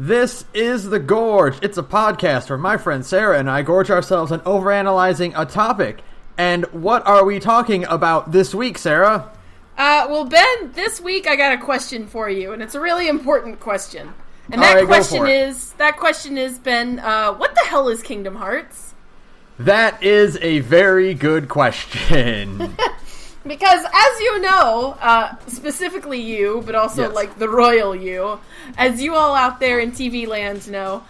This is The Gorge. It's a podcast where my friend Sara and I gorge ourselves on overanalyzing a topic. And what are we talking about this week, Sara? Well, Ben, this week I got a question for you, and it's a really important question. And that question is, Ben, what the hell is Kingdom Hearts? That is a very good question. Because, as you know, specifically you, but also, yes, like, the royal you, as you all out there in TV land know,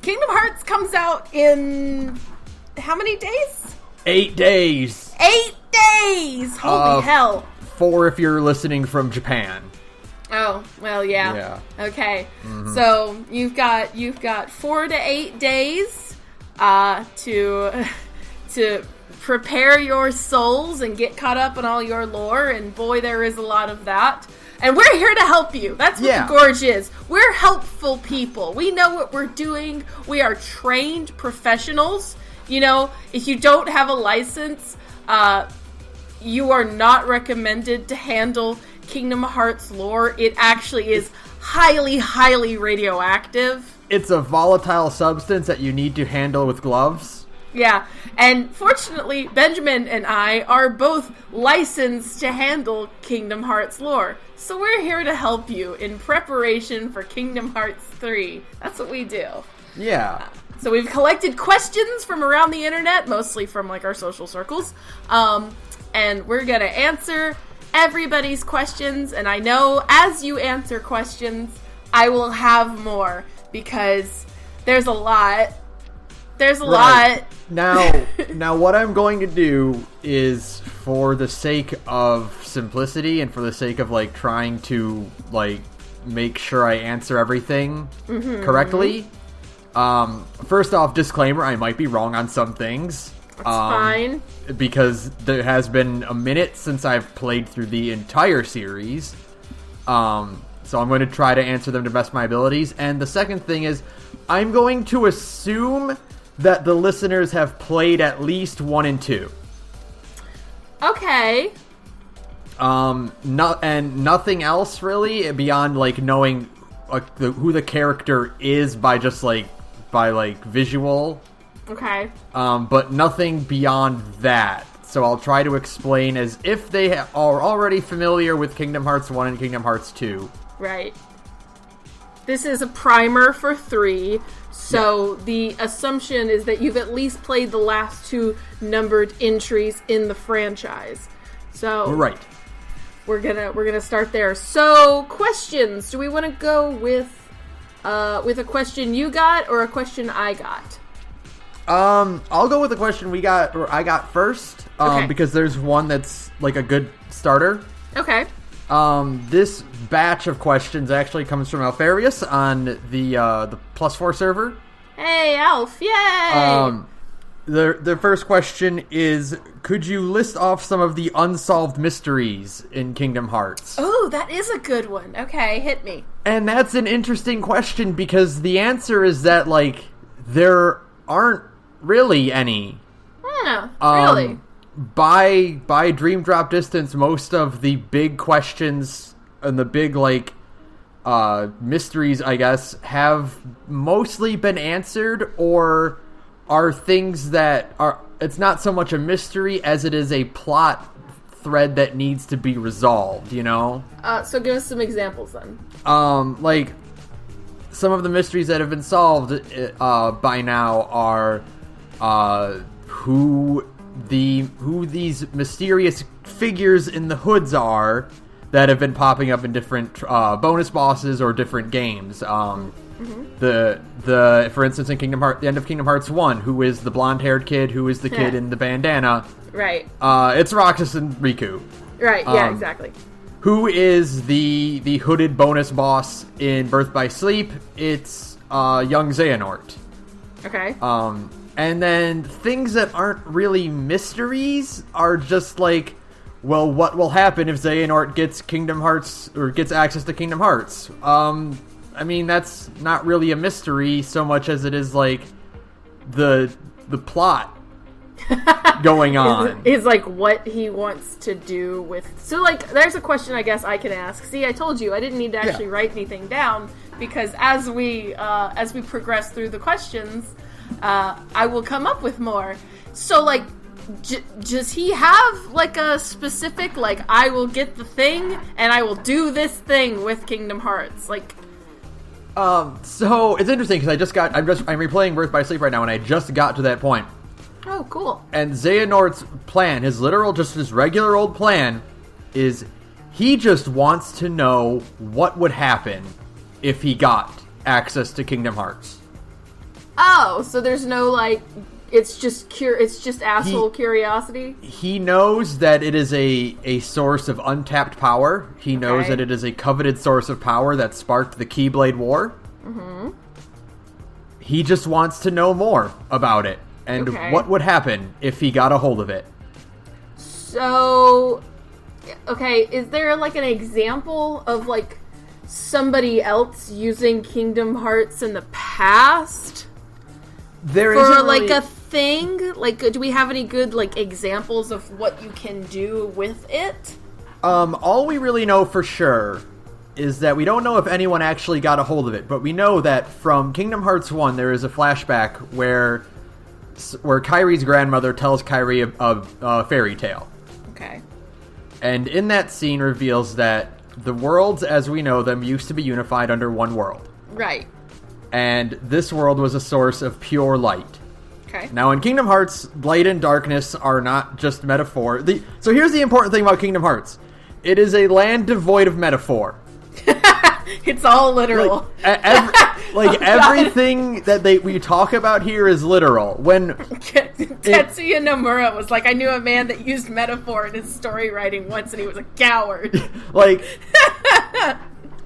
Kingdom Hearts comes out in how many days? 8 days. 8 days! Holy hell. 4 if you're listening from Japan. Oh, well, yeah. Okay. Mm-hmm. So, you've got 4 to 8 days, to prepare your souls and get caught up in all your lore, and boy, there is a lot of that. And we're here to help you. That's what The Gorge is. We're helpful people. We know what we're doing. We are trained professionals. You know, if you don't have a license, you are not recommended to handle Kingdom Hearts lore. It actually is highly, highly radioactive. It's a volatile substance that you need to handle with gloves. Yeah, and fortunately, Benjamin and I are both licensed to handle Kingdom Hearts lore. So we're here to help you in preparation for Kingdom Hearts 3. That's what we do. Yeah. So we've collected questions from around the internet, mostly from, like, our social circles. And we're going to answer everybody's questions. And I know as you answer questions, I will have more, because there's a lot. There's a lot. Now what I'm going to do is, for the sake of simplicity and for the sake of, like, trying to, like, make sure I answer everything correctly. First off, disclaimer, I might be wrong on some things. That's fine. Because there has been a minute since I've played through the entire series. So I'm going to try to answer them to the best of my abilities. And the second thing is, I'm going to assume that the listeners have played at least 1 and 2. Okay. And nothing else really beyond, like, knowing who the character is by just by visual. Okay. But nothing beyond that. So I'll try to explain as if they are already familiar with Kingdom Hearts 1 and Kingdom Hearts 2. Right. This is a primer for 3. So the assumption is that you've at least played the last 2 numbered entries in the franchise. So right, we're gonna start there. So questions. Do we want to go with a question you got or a question I got? I'll go with the question I got first. Okay. Because there's one that's like a good starter. Okay. This batch of questions actually comes from Alfarius on the +4 server. Hey, Alf! Yay! The first question is, could you list off some of the unsolved mysteries in Kingdom Hearts? Oh, that is a good one. Okay, hit me. And that's an interesting question, because the answer is that, like, there aren't really any. Really? By Dream Drop distance, most of the big questions and the big, like, mysteries, I guess, have mostly been answered, or are things that are... It's not so much a mystery as it is a plot thread that needs to be resolved, you know? So give us some examples, then. Like, some of the mysteries that have been solved by now are who these mysterious figures in the hoods are that have been popping up in different bonus bosses or different games. The for instance, in the end of Kingdom Hearts 1, who is the blonde-haired kid, who is the kid in the bandana? Right. It's Roxas and Riku. Right. Yeah. Exactly. Who is the hooded bonus boss in Birth by Sleep? It's young Xehanort. Okay. And then things that aren't really mysteries are just like, well, what will happen if Xehanort gets Kingdom Hearts, or gets access to Kingdom Hearts? I mean, that's not really a mystery so much as it is, like, the plot going on. Is like what he wants to do with. So like, there's a question I guess I can ask. See, I told you I didn't need to actually write anything down because as we progress through the questions, I will come up with more. So like, does he have like a specific like I will get the thing and I will do this thing with Kingdom Hearts like? So it's interesting because I'm replaying Birth by Sleep right now, and I just got to that point. Oh, cool. And Xehanort's plan, his regular old plan, is he just wants to know what would happen if he got access to Kingdom Hearts. Oh, so there's no, like, it's just asshole curiosity? He knows that it is a source of untapped power. He knows that it is a coveted source of power that sparked the Keyblade War. Mm-hmm. He just wants to know more about it. And what would happen if he got a hold of it? So, okay, is there like an example of like somebody else using Kingdom Hearts in the past? There for isn't like really a thing? Like, do we have any good like examples of what you can do with it? All we really know for sure is that we don't know if anyone actually got a hold of it, but we know that from Kingdom Hearts 1 there is a flashback where Kyrie's grandmother tells Kyrie a fairy tale. Okay. And in that scene reveals that the worlds as we know them used to be unified under one world. Right. And this world was a source of pure light. Okay. Now in Kingdom Hearts, light and darkness are not just metaphor. So here's the important thing about Kingdom Hearts. It is a land devoid of metaphor. It's all literal. Everything that we talk about here is literal. When Tetsuya Nomura was like, I knew a man that used metaphor in his story writing once, and he was a coward.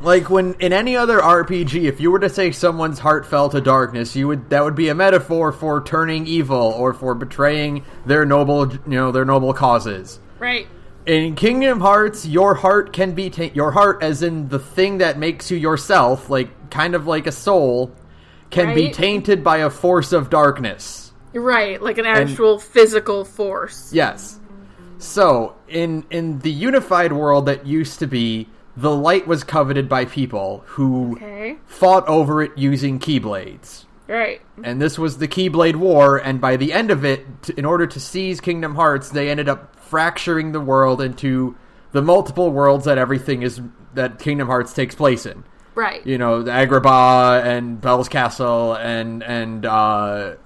Like when in any other RPG, if you were to say someone's heart fell to darkness, that would be a metaphor for turning evil or for betraying their noble causes. Right. In Kingdom Hearts, your heart can be your heart, as in the thing that makes you yourself, like kind of like a soul, can be tainted by a force of darkness. Right, like an actual physical force. Yes. So in the unified world that used to be, the light was coveted by people who fought over it using Keyblades. Right. And this was the Keyblade War, and by the end of it, in order to seize Kingdom Hearts, they ended up fracturing the world into the multiple worlds that Kingdom Hearts takes place in. Right. You know, the Agrabah and Belle's Castle and the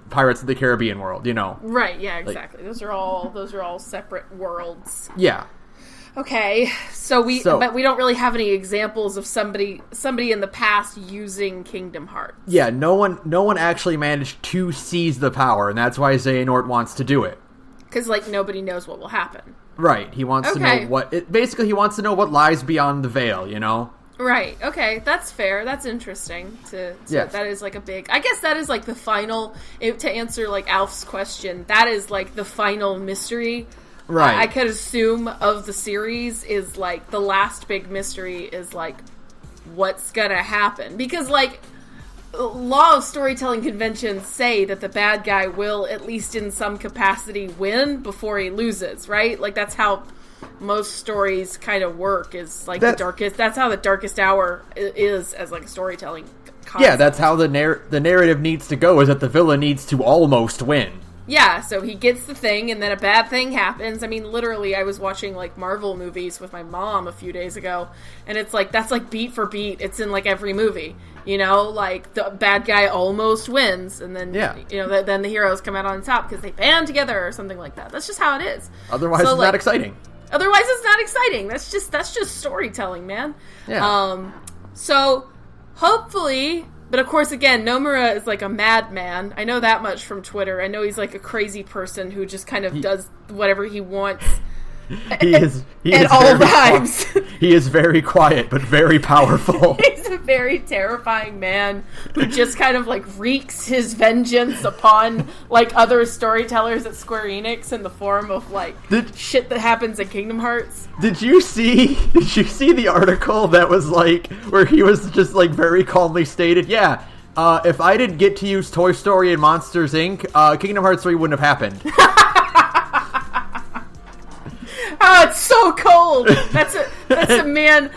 Pirates of the Caribbean world, you know. Right, yeah, exactly. Those are all separate worlds. Yeah. Okay, but we don't really have any examples of somebody in the past using Kingdom Hearts. Yeah, no one actually managed to seize the power, and that's why Xehanort wants to do it. Because like nobody knows what will happen. Right, he wants to know basically he wants to know what lies beyond the veil, you know. Right. Okay, that's fair. That's interesting. That is like a big. I guess that is like the final. To answer like Alf's question, that is like the final mystery. Right. I could assume of the series is like the last big mystery is like what's gonna happen, because like law of storytelling conventions say that the bad guy will at least in some capacity win before he loses, right? Like that's how most stories kind of work, is like that's how the darkest hour is as like a storytelling concept. Yeah, that's how the narrative needs to go, is that the villain needs to almost win. Yeah, so he gets the thing, and then a bad thing happens. I mean, literally, I was watching, like, Marvel movies with my mom a few days ago, and it's like, that's like beat for beat. It's in, like, every movie. You know, like, the bad guy almost wins, and then, then the heroes come out on top because they band together or something like that. That's just how it is. Otherwise, it's not exciting. Otherwise, it's not exciting. That's just storytelling, man. Yeah. So, hopefully... But of course, again, Nomura is like a madman. I know that much from Twitter. I know he's like a crazy person who just kind of does whatever he wants. He is at all times. He is very quiet, but very powerful. He's a very terrifying man who just kind of like wreaks his vengeance upon like other storytellers at Square Enix in the form of like shit that happens in Kingdom Hearts. Did you see the article that was like where he was just like very calmly stated, yeah, if I didn't get to use Toy Story and Monsters, Inc., Kingdom Hearts 3 wouldn't have happened. Oh, it's so cold. That's a man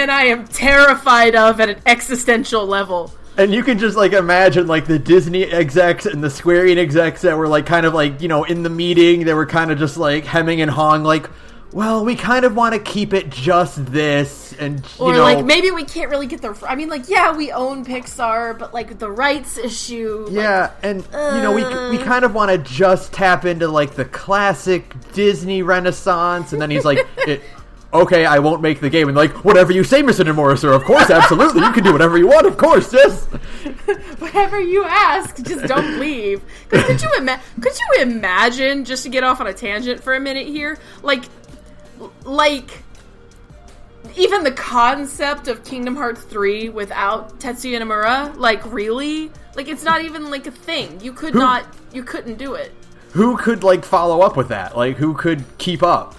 I am terrified of at an existential level. And you can just, like, imagine, like, the Disney execs and the Square Enix execs that were, like, kind of, like, you know, in the meeting, they were kind of just, like, hemming and hawing, like, well, we kind of want to keep it just this, and, you know... Or, like, maybe we can't really get the... I mean, like, yeah, we own Pixar, but, like, the rights issue... Yeah, like, and, you know, we kind of want to just tap into, like, the classic Disney Renaissance, and then he's like... Okay, I won't make the game. And like, whatever you say, Mr. Nomura, sir. Of course, absolutely. You can do whatever you want, of course, yes. Whatever you ask, just don't leave. Because could you imagine, just to get off on a tangent for a minute here, like, even the concept of Kingdom Hearts 3 without Tetsuya Nomura? Like, really? Like, it's not even, like, a thing. You couldn't do it. Who could, like, follow up with that? Like, who could keep up?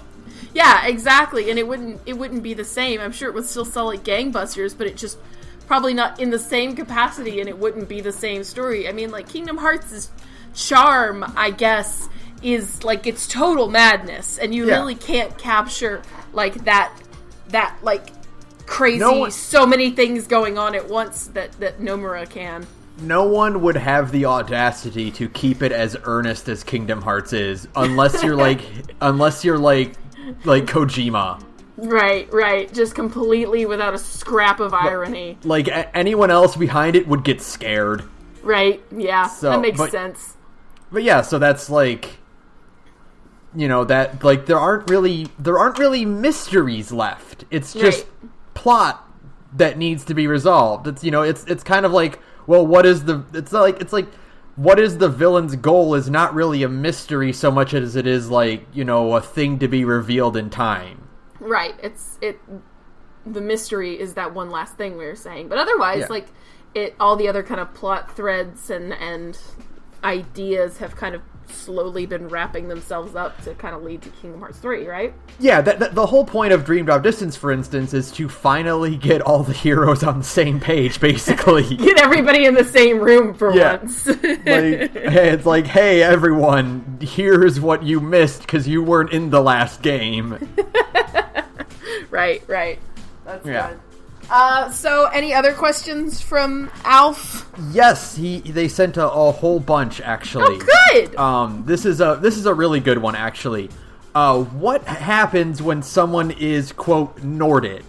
Yeah, exactly, and it wouldn't be the same. I'm sure it would still sell like gangbusters, but it just probably not in the same capacity, and it wouldn't be the same story. I mean, like, Kingdom Hearts' charm, I guess, is like it's total madness, and you really can't capture like that like crazy so many things going on at once that Nomura can. No one would have the audacity to keep it as earnest as Kingdom Hearts is, unless you're like Kojima. Right. Just completely without a scrap of irony. Like, anyone else behind it would get scared. Right, yeah. So, that makes sense. But yeah, so that's like... You know, that, like, there aren't really mysteries left. It's just plot that needs to be resolved. It's, you know, it's kind of like, well, what is the... It's like... What is the villain's goal is not really a mystery so much as it is, like, you know, a thing to be revealed in time. Right. The mystery is that one last thing we were saying. But otherwise, like, all the other kind of plot threads and ideas have kind of slowly been wrapping themselves up to kind of lead to Kingdom Hearts 3, right? Yeah, the whole point of Dream Drop Distance, for instance, is to finally get all the heroes on the same page, basically. Get everybody in the same room for once. It's like, hey, everyone, here's what you missed because you weren't in the last game. Right. That's good. So any other questions from Alf? Yes, they sent a whole bunch, actually. Oh, good! This is a really good one, actually. What happens when someone is, quote, Norded?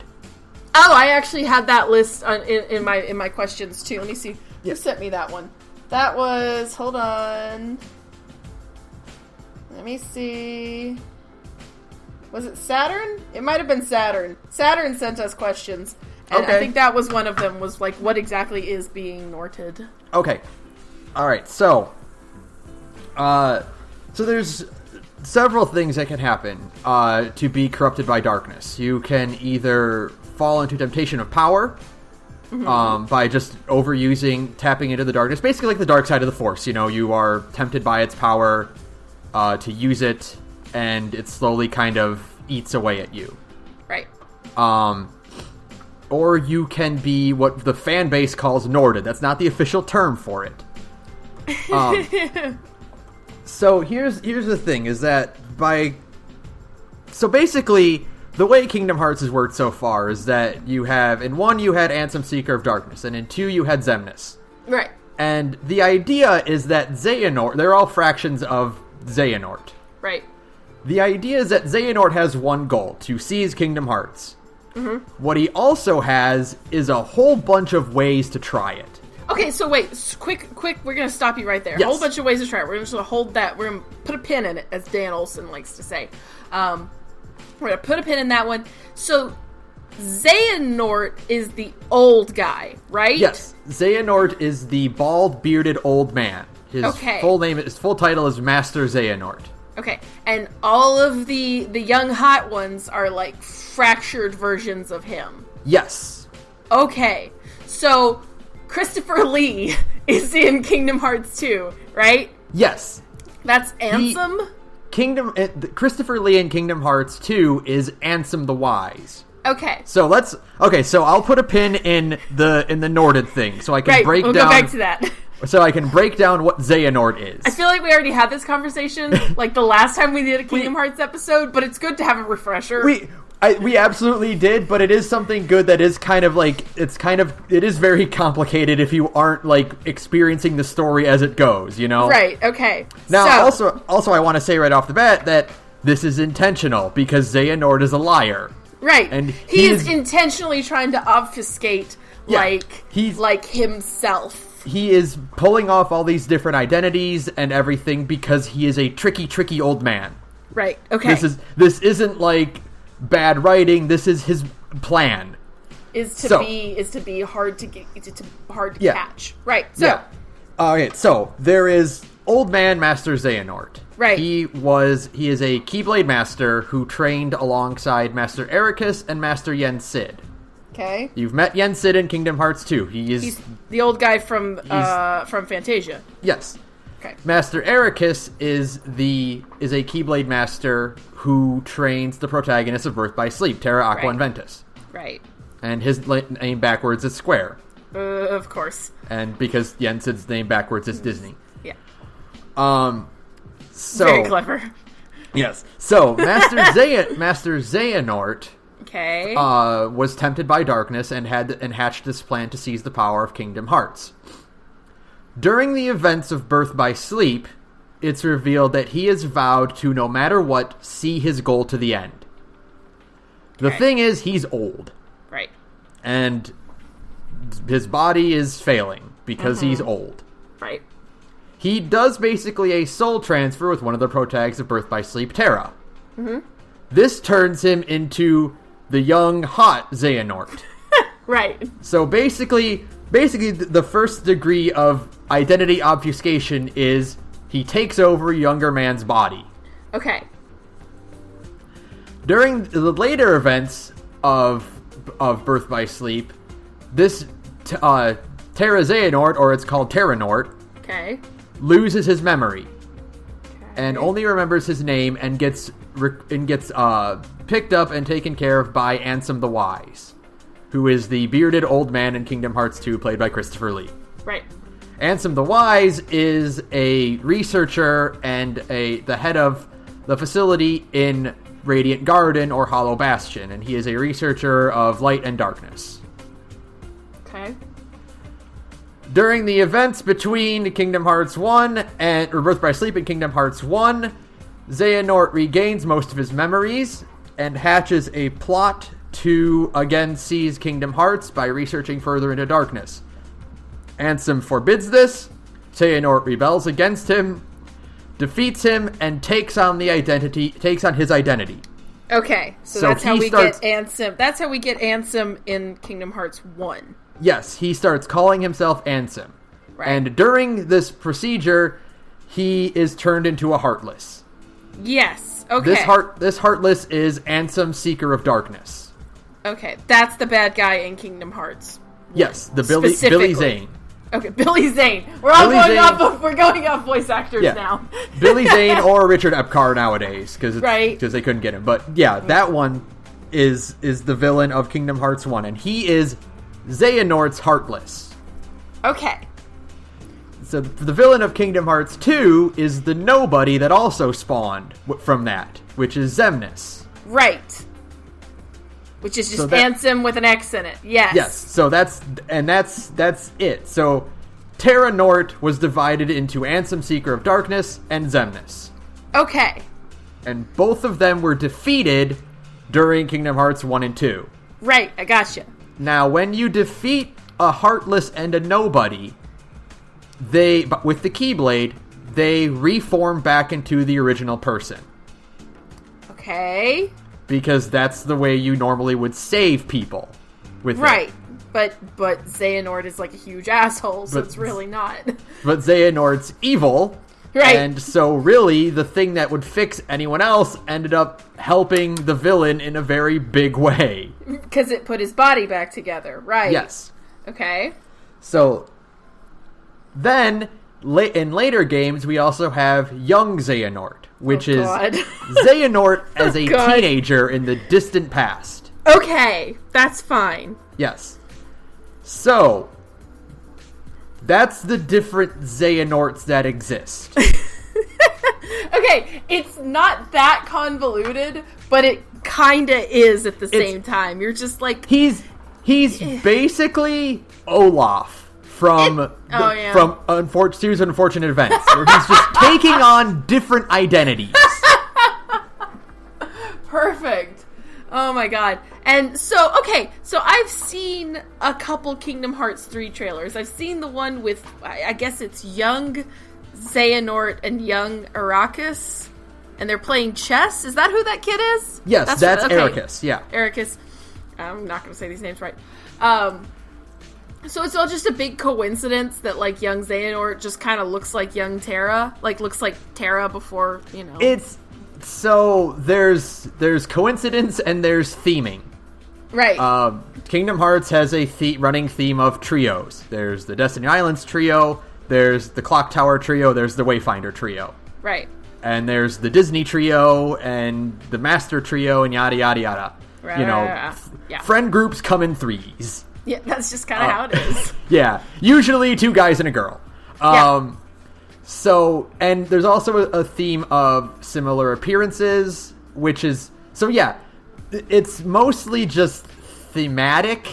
Oh, I actually had that list in my questions, too. Let me see. Who sent me that one? That was... Hold on. Let me see... Was it Saturn? It might have been Saturn. Saturn sent us questions. And I think that was one of them, was like, what exactly is being Norted? Okay. Alright, so there's several things that can happen to be corrupted by darkness. You can either fall into temptation of power by just tapping into the darkness. Basically like the dark side of the Force. You know, you are tempted by its power to use it, and it slowly kind of eats away at you. Right. Or you can be what the fan base calls Norded. That's not the official term for it. So here's the thing, is that So basically, the way Kingdom Hearts has worked so far is that you have... In 1, you had Ansem, Seeker of Darkness, and in 2, you had Xemnas. Right. And the idea is that Xehanort... They're all fractions of Xehanort. Right. The idea is that Xehanort has one goal, to seize Kingdom Hearts. What he also has is a whole bunch of ways to try it. Okay, so wait, quick, we're going to stop you right there. Yes. A whole bunch of ways to try it. We're just going to hold that. We're going to put a pin in it, as Dan Olsen likes to say. We're going to put a pin in that one. So, Xehanort is the old guy, right? Yes. Xehanort is the bald, bearded old man. His full title is Master Xehanort. Okay, and all of the young hot ones are like fractured versions of him. Yes. Okay, so Christopher Lee is in Kingdom Hearts 2, right? Yes. That's Ansem? Christopher Lee in Kingdom Hearts 2 is Ansem the Wise. Okay. So I'll put a pin in the Norded thing, so I can break down. We'll go back to that. So I can break down what Xehanort is. I feel like we already had this conversation, like the last time we did a Kingdom Hearts episode, but it's good to have a refresher. We absolutely did, but it is something good that is kind of like, it is very complicated if you aren't, like, experiencing the story as it goes, you know? Right, okay. Now, also I want to say right off the bat that this is intentional, because Xehanort is a liar. Right. And he is intentionally trying to obfuscate, himself. He is pulling off all these different identities and everything because he is a tricky old man. Right, okay. This isn't, like, bad writing. This is his plan. Is to be hard to catch. Right. So. Yeah. Okay. So there is Old Man Master Xehanort. Right. He is a Keyblade master who trained alongside Master Ericus and Master Yen Sid. Okay. You've met Yen Sid in Kingdom Hearts 2. He's the old guy from Fantasia. Yes. Okay. Master Ericus is a Keyblade master who trains the protagonists of Birth by Sleep, Terra, Aqua, and Ventus. Right. And his name backwards is Square. Of course. And because Yen Sid's name backwards is Disney. Yeah. So very clever. Yes. So Master Xehanort was tempted by darkness and hatched this plan to seize the power of Kingdom Hearts. During the events of Birth by Sleep, it's revealed that he has vowed to, no matter what, see his goal to the end. The thing is, he's old. Right. And his body is failing because he's old. Right. He does basically a soul transfer with one of the protagonists of Birth by Sleep, Terra. Mm-hmm. This turns him into the young, hot Xehanort. Right. So basically, the first degree of identity obfuscation is he takes over younger man's body. Okay. During the later events of Birth by Sleep, this Terra Xehanort, or it's called Terranort, loses his memory and only remembers his name and gets picked up and taken care of by Ansem the Wise, who is the bearded old man in Kingdom Hearts 2, played by Christopher Lee. Right. Ansem the Wise is a researcher and the head of the facility in Radiant Garden or Hollow Bastion, and he is a researcher of light and darkness. Okay. During the events between Kingdom Hearts 1 and Birth by Sleep and Kingdom Hearts 1, Xehanort regains most of his memories and hatches a plot to again seize Kingdom Hearts by researching further into darkness. Ansem forbids this. Xehanort rebels against him, defeats him, and takes on his identity. Okay, so that's how we get Ansem. That's how we get Ansem in Kingdom Hearts 1. Yes, he starts calling himself Ansem. Right. And during this procedure, he is turned into a Heartless. Yes, okay. This Heartless is Ansem, Seeker of Darkness. Okay, that's the bad guy in Kingdom Hearts 1. Yes, the Billy Zane. Okay, Billy Zane. We're going off voice actors now. Billy Zane or Richard Epcar nowadays, because they couldn't get him. But yeah, that one is the villain of Kingdom Hearts 1, and he is Xehanort's Heartless. Okay. So the villain of Kingdom Hearts 2 is the nobody that also spawned from that, which is Xemnas. Right. Which is just Ansem with an X in it. Yes. Yes. So that's it. So Terranort was divided into Ansem, Seeker of Darkness, and Xemnas. Okay. And both of them were defeated during Kingdom Hearts 1 and 2. Right, I gotcha. Now, when you defeat a Heartless and a Nobody, with the Keyblade, they reform back into the original person. Okay. Because that's the way you normally would save people with it. But Xehanort is like a huge asshole, so it's really not. But Xehanort's evil. Right. And so really, the thing that would fix anyone else ended up helping the villain in a very big way. Because it put his body back together, right? Yes. Okay. So, then, in later games, we also have young Xehanort, which is Xehanort as a teenager in the distant past. Okay, that's fine. Yes. So, that's the different Xehanorts that exist. Okay, it's not that convoluted, but it kinda is at the same time. You're just like... He's basically Olaf from Series of Unfortunate Events, where he's just taking on different identities. Perfect. Oh my god. And so I've seen a couple Kingdom Hearts 3 trailers. I've seen the one with, I guess it's young Xehanort and young Arrakis, and they're playing chess. Is that who that kid is? Yes, that's Arrakis, yeah. Arrakis. I'm not going to say these names right. So it's all just a big coincidence that, like, young Xehanort just kind of looks like young Terra. Like, looks like Terra before, you know. So, there's coincidence and there's theming. Right. Kingdom Hearts has a running theme of trios. There's the Destiny Islands trio, there's the Clock Tower trio, there's the Wayfinder trio. Right. And there's the Disney trio, and the Master trio, and yada, yada, yada. Right. You know, yeah. Friend groups come in threes. Yeah, that's just kind of how it is. Yeah. Usually 2 guys and a girl. So, and there's also a theme of similar appearances, which is... So, yeah, it's mostly just thematic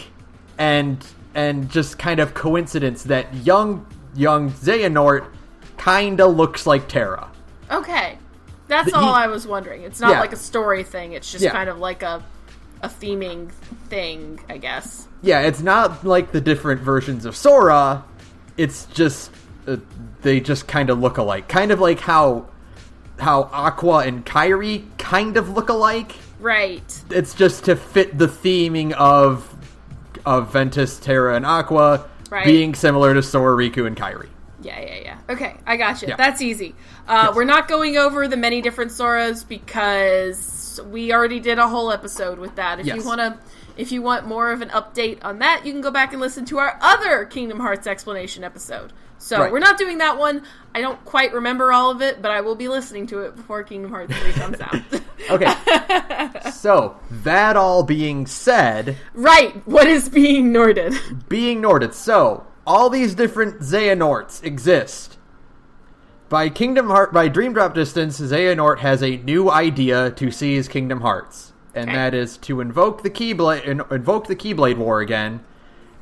and just kind of coincidence that young Xehanort kind of looks like Terra. Okay. That's all I was wondering. It's not like a story thing. It's just kind of like a theming thing, I guess. Yeah, it's not like the different versions of Sora. It's just... they just kind of look alike. Kind of like how Aqua and Kairi kind of look alike. Right. It's just to fit the theming of Ventus, Terra, and Aqua being similar to Sora, Riku, and Kairi. Yeah. Okay, I gotcha. Yeah. That's easy. Yes. We're not going over the many different Soras because we already did a whole episode with that. If you want more of an update on that, you can go back and listen to our other Kingdom Hearts explanation episode. So we're not doing that one. I don't quite remember all of it, but I will be listening to it before Kingdom Hearts 3 comes out. Okay. So, that all being said... Right. What is being Norded? Being Norded. So, all these different Xehanorts exist. By Dream Drop Distance, Xehanort has a new idea to seize Kingdom Hearts. And that is to invoke the Keyblade War again.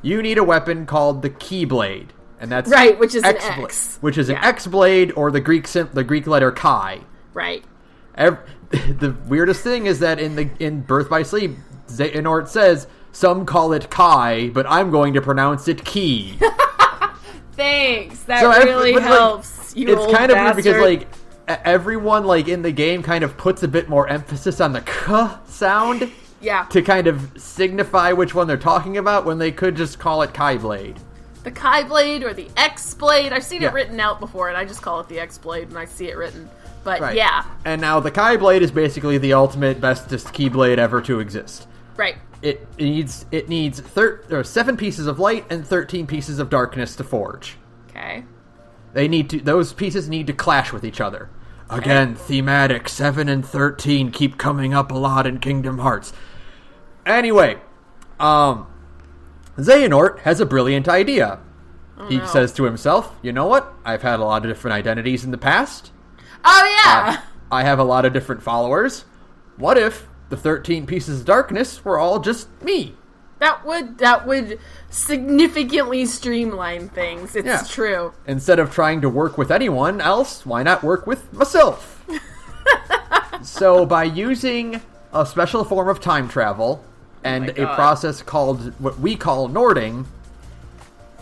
You need a weapon called the Keyblade. And that's which is an X. Which is an X-blade, or the Greek letter Chi. Right. The weirdest thing is that in Birth by Sleep, Xehanort says, some call it Chi, but I'm going to pronounce it Key. Thanks. That really helps. Like, it's kind of weird because like everyone like in the game kind of puts a bit more emphasis on the K sound. Yeah. To kind of signify which one they're talking about when they could just call it Kai Blade. The Kai Blade or the X Blade. I've seen it written out before, and I just call it the X Blade when I see it written. But yeah. And now the Kai Blade is basically the ultimate, bestest Keyblade ever to exist. Right. It needs 7 pieces of light and 13 pieces of darkness to forge. Okay. Those pieces need to clash with each other. Okay. Again, thematic, 7 and 13 keep coming up a lot in Kingdom Hearts. Anyway, Xehanort has a brilliant idea. He says to himself, you know what? I've had a lot of different identities in the past. Oh, yeah! I have a lot of different followers. What if the 13 pieces of darkness were all just me? That would significantly streamline things. It's true. Instead of trying to work with anyone else, why not work with myself? So by using a special form of time travel and a process called what we call Nording,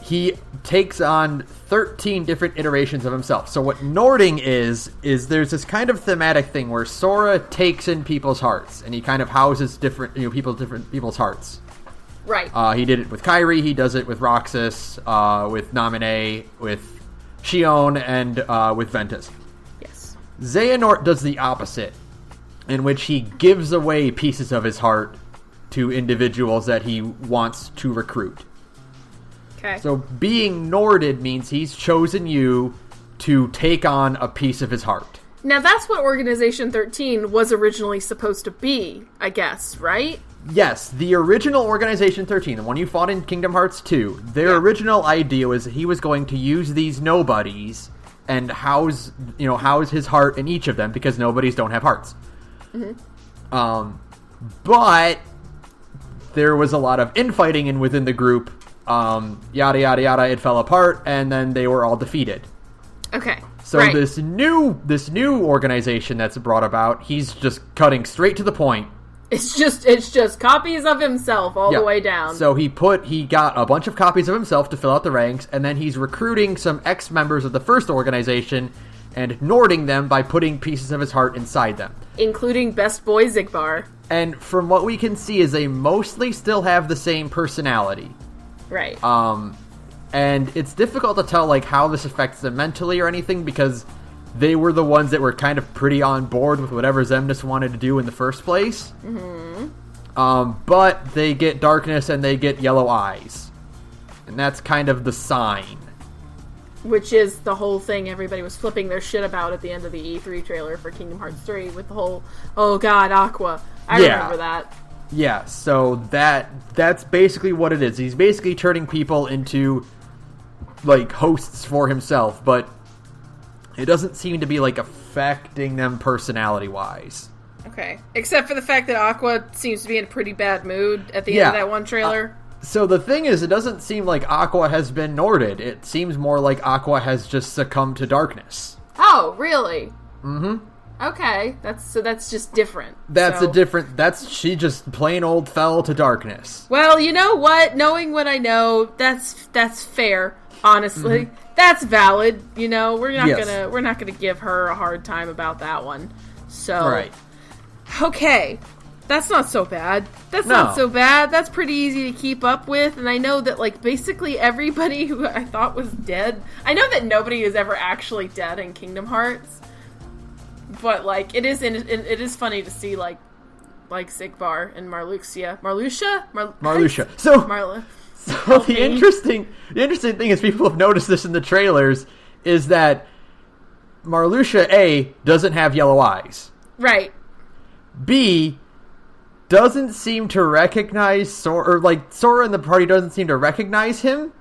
he takes on 13 different iterations of himself. So what Nording is there's this kind of thematic thing where Sora takes in people's hearts, and he kind of houses different people's hearts. Right. He did it with Kairi, he does it with Roxas, with Naminé, with Xion, and with Ventus. Yes. Xehanort does the opposite, in which he gives away pieces of his heart to individuals that he wants to recruit. Okay. So being Norded means he's chosen you to take on a piece of his heart. Now that's what Organization 13 was originally supposed to be, I guess, right? Yes, the original Organization 13, the one you fought in Kingdom Hearts 2, their original idea was that he was going to use these nobodies and house his heart in each of them, because nobodies don't have hearts. Mm-hmm. But there was a lot of infighting within the group, yada yada yada, it fell apart, and then they were all defeated. Okay. So this new organization that's brought about, he's just cutting straight to the point. It's just copies of himself all the way down. So he got a bunch of copies of himself to fill out the ranks, and then he's recruiting some ex-members of the first organization and Nording them by putting pieces of his heart inside them. Including Best Boy Xigbar. And from what we can see is they mostly still have the same personality. Right. And it's difficult to tell how this affects them mentally or anything, because they were the ones that were kind of pretty on board with whatever Xemnas wanted to do in the first place. Mm-hmm. But they get darkness and they get yellow eyes. And that's kind of the sign. Which is the whole thing everybody was flipping their shit about at the end of the E3 trailer for Kingdom Hearts 3 with the whole, oh god, Aqua. I remember that. Yeah, so that's basically what it is. He's basically turning people into, hosts for himself, but it doesn't seem to be, affecting them personality-wise. Okay. Except for the fact that Aqua seems to be in a pretty bad mood at the end of that one trailer. So the thing is, it doesn't seem like Aqua has been Norded. It seems more like Aqua has just succumbed to darkness. Oh, really? Mm-hmm. Okay. That's just different. She just plain old fell to darkness. Well, you know what? Knowing what I know, that's fair, honestly. Mm-hmm. That's valid, we're not gonna give her a hard time about that one. So, right. Okay, that's not so bad. Not so bad. That's pretty easy to keep up with, and I know that basically everybody who I thought was dead. I know that nobody is ever actually dead in Kingdom Hearts, but it is funny to see Xigbar and Marluxia. So the interesting thing is, people have noticed this in the trailers, is that Marluxia, A, doesn't have yellow eyes. Right. B, doesn't seem to recognize Sora, or Sora and the party doesn't seem to recognize him.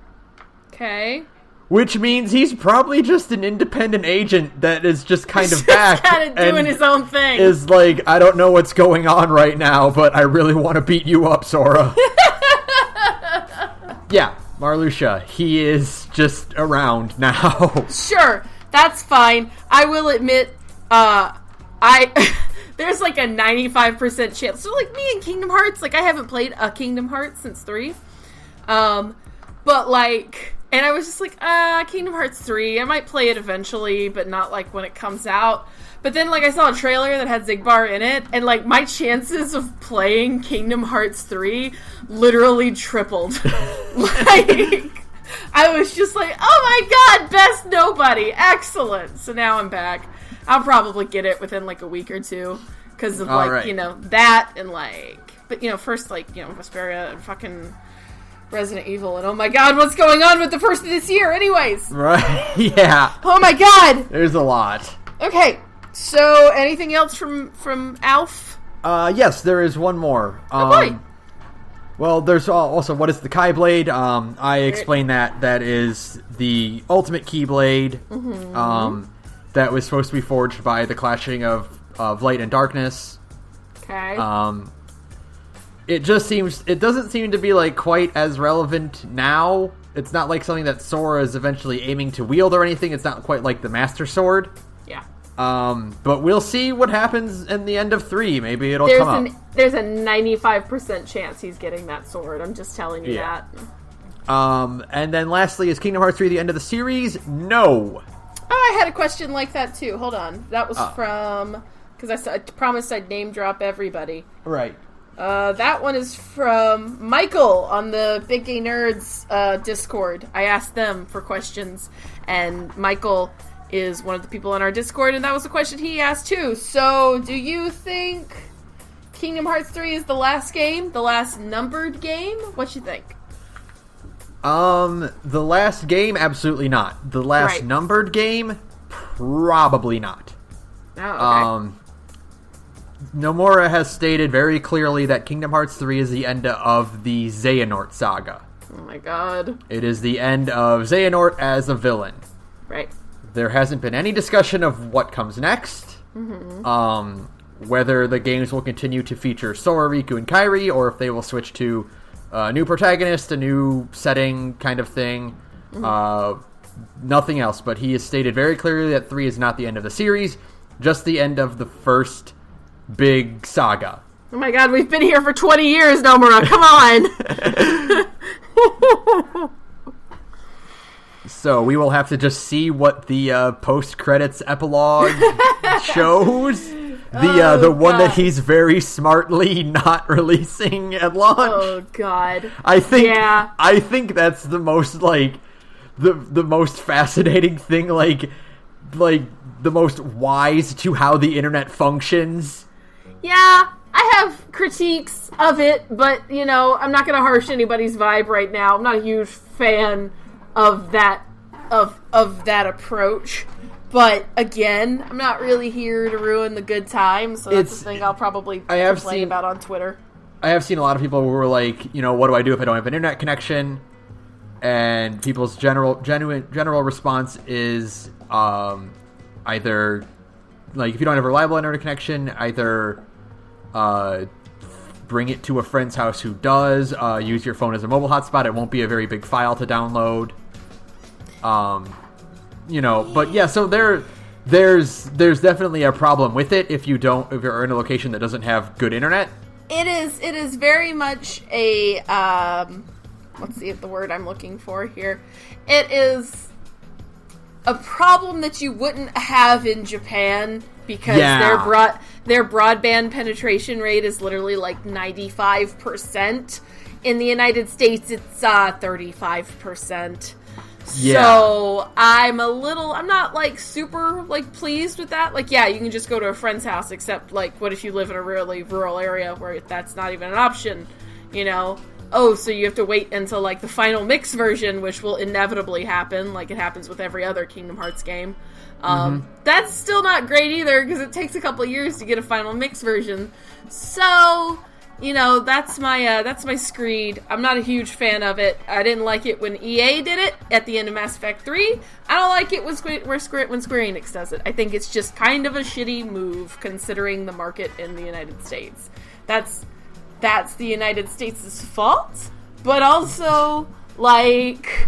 Okay. Which means he's probably just an independent agent that is just kind of back. Kind of doing his own thing. Is I don't know what's going on right now, but I really want to beat you up, Sora. Yeah, Marluxia. He is just around now. Sure, that's fine. I will admit, there's a 95% chance. So me in Kingdom Hearts, I haven't played a Kingdom Hearts since 3. But and I was just Kingdom Hearts 3, I might play it eventually, but not when it comes out. But then I saw a trailer that had Xigbar in it, and my chances of playing Kingdom Hearts 3 literally tripled. I was just oh my god, best nobody, excellent. So now I'm back. I'll probably get it within a week or two, because of that, and but first Vesperia and fucking Resident Evil, and oh my god, what's going on with the first of this year anyways? Right, yeah. Oh my god! There's a lot. Okay, so anything else from Alf? Yes, there is one more. Oh boy. Well, there's also, what is the Kai Blade? I explained that is the ultimate Keyblade, that was supposed to be forged by the clashing of light and darkness. Okay. It doesn't seem to be quite as relevant now. It's not something that Sora is eventually aiming to wield or anything. It's not quite like the Master Sword. Yeah. But we'll see what happens in the end of 3. Maybe it'll come up. There's a 95% chance he's getting that sword. I'm just telling you that. And then lastly, is Kingdom Hearts 3 the end of the series? No. Oh, I had a question like that too. Hold on. That was from... Because I promised I'd name drop everybody. Right. That one is from Michael on the Big Gay Nerds Discord. I asked them for questions, and Michael is one of the people on our Discord, and that was the question he asked too. So, do you think Kingdom Hearts 3 is the last game? The last numbered game? What you think? The last game? Absolutely not. The last numbered game? Probably not. Oh, okay. Nomura has stated very clearly that Kingdom Hearts 3 is the end of the Xehanort saga. Oh my god. It is the end of Xehanort as a villain. Right. There hasn't been any discussion of what comes next. Mm-hmm. Whether the games will continue to feature Sora, Riku, and Kairi, or if they will switch to a new protagonist, a new setting kind of thing. Nothing else, but he has stated very clearly that 3 is not the end of the series, just the end of the first big saga. Oh my god, we've been here for 20 years, Nomura, come on! So we will have to just see what the post-credits epilogue shows. The one that he's very smartly not releasing at launch. Oh god. I think that's the most, like, the most fascinating thing, like the most wise to how the internet functions. Yeah, I have critiques of it, but, you know, I'm not going to harsh anybody's vibe right now. I'm not a huge fan of that approach. But, again, I'm not really here to ruin the good time, so that's the thing I'll probably complain about on Twitter. I have seen a lot of people who were like, you know, what do I do if I don't have an internet connection? And people's general response is either, like, if you don't have a reliable internet connection, either bring it to a friend's house who does, use your phone as a mobile hotspot. It won't be a very big file to download. You know, but yeah, so there's definitely a problem with it if you're in a location that doesn't have good internet. It is very much a let's see the word I'm looking for here. It is a problem that you wouldn't have in Japan because their broadband penetration rate is literally like 95%. In the United States, it's 35%. Yeah. So I'm not like super like pleased with that. Like, yeah, you can just go to a friend's house, except like, what if you live in a really rural area where that's not even an option, you know? Oh, so you have to wait until like the final mix version, which will inevitably happen, like it happens with every other Kingdom Hearts game. That's still not great either, because it takes a couple of years to get a final mix version. So, you know, that's my screed. I'm not a huge fan of it. I didn't like it when EA did it at the end of Mass Effect 3. I don't like it when Square Enix does it. I think it's just kind of a shitty move, considering the market in the United States. That's the United States' fault, but also, like,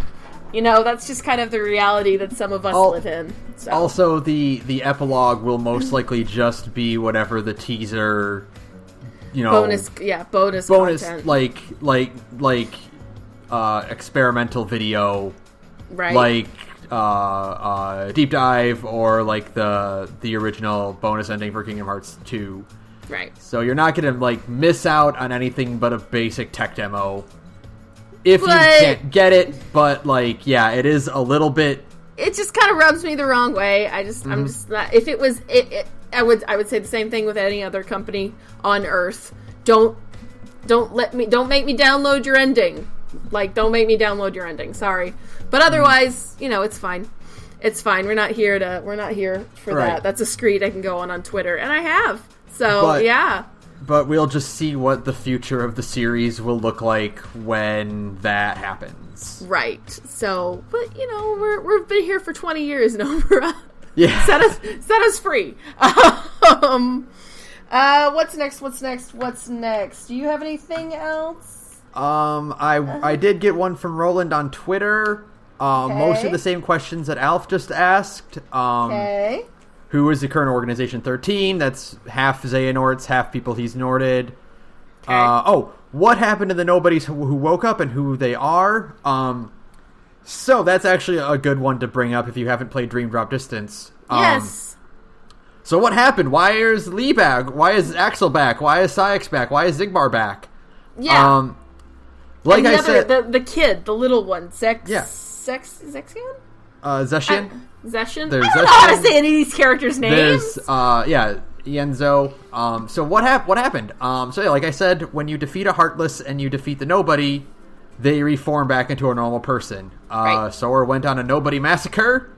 you know, that's just kind of the reality that some of us live in. So. Also, the epilogue will most likely just be whatever the teaser, you know, bonus content. like experimental video, right? Like deep dive, or like the original bonus ending for Kingdom Hearts 2. Right. So you're not going to, like, miss out on anything but a basic tech demo if you can't get it. But, like, yeah, it is a little bit... It just kind of rubs me the wrong way. I'm just not... If it was... I would say the same thing with any other company on Earth. Don't make me download your ending. Like, don't make me download your ending. Sorry. But otherwise, you know, it's fine. It's fine. We're not here for that. That's a screed I can go on Twitter. And I have. So, yeah. But we'll just see what the future of the series will look like when that happens. Right. So, but, you know, we've been here for 20 years, Nomura. Yeah. Set us free. What's next? Do you have anything else? I did get one from Roland on Twitter. Okay. Most of the same questions that Alf just asked. Okay. Who is the current Organization 13? That's half Xehanorts, half people he's Norded. Okay. What happened to the nobodies who woke up and who they are? So that's actually a good one to bring up if you haven't played Dream Drop Distance. Yes. So what happened? Why is Lee back? Why is Axel back? Why is Sayx back? Why is Zigbar back? Yeah. Like I said... The kid, the little one. Zexion? Zeshian? Zeshian? There's I don't know how to say any of these characters' names. There's, Yenzo. So what happened? So yeah, like I said, when you defeat a Heartless and you defeat the Nobody, they reform back into a normal person. Right. Sora went on a Nobody massacre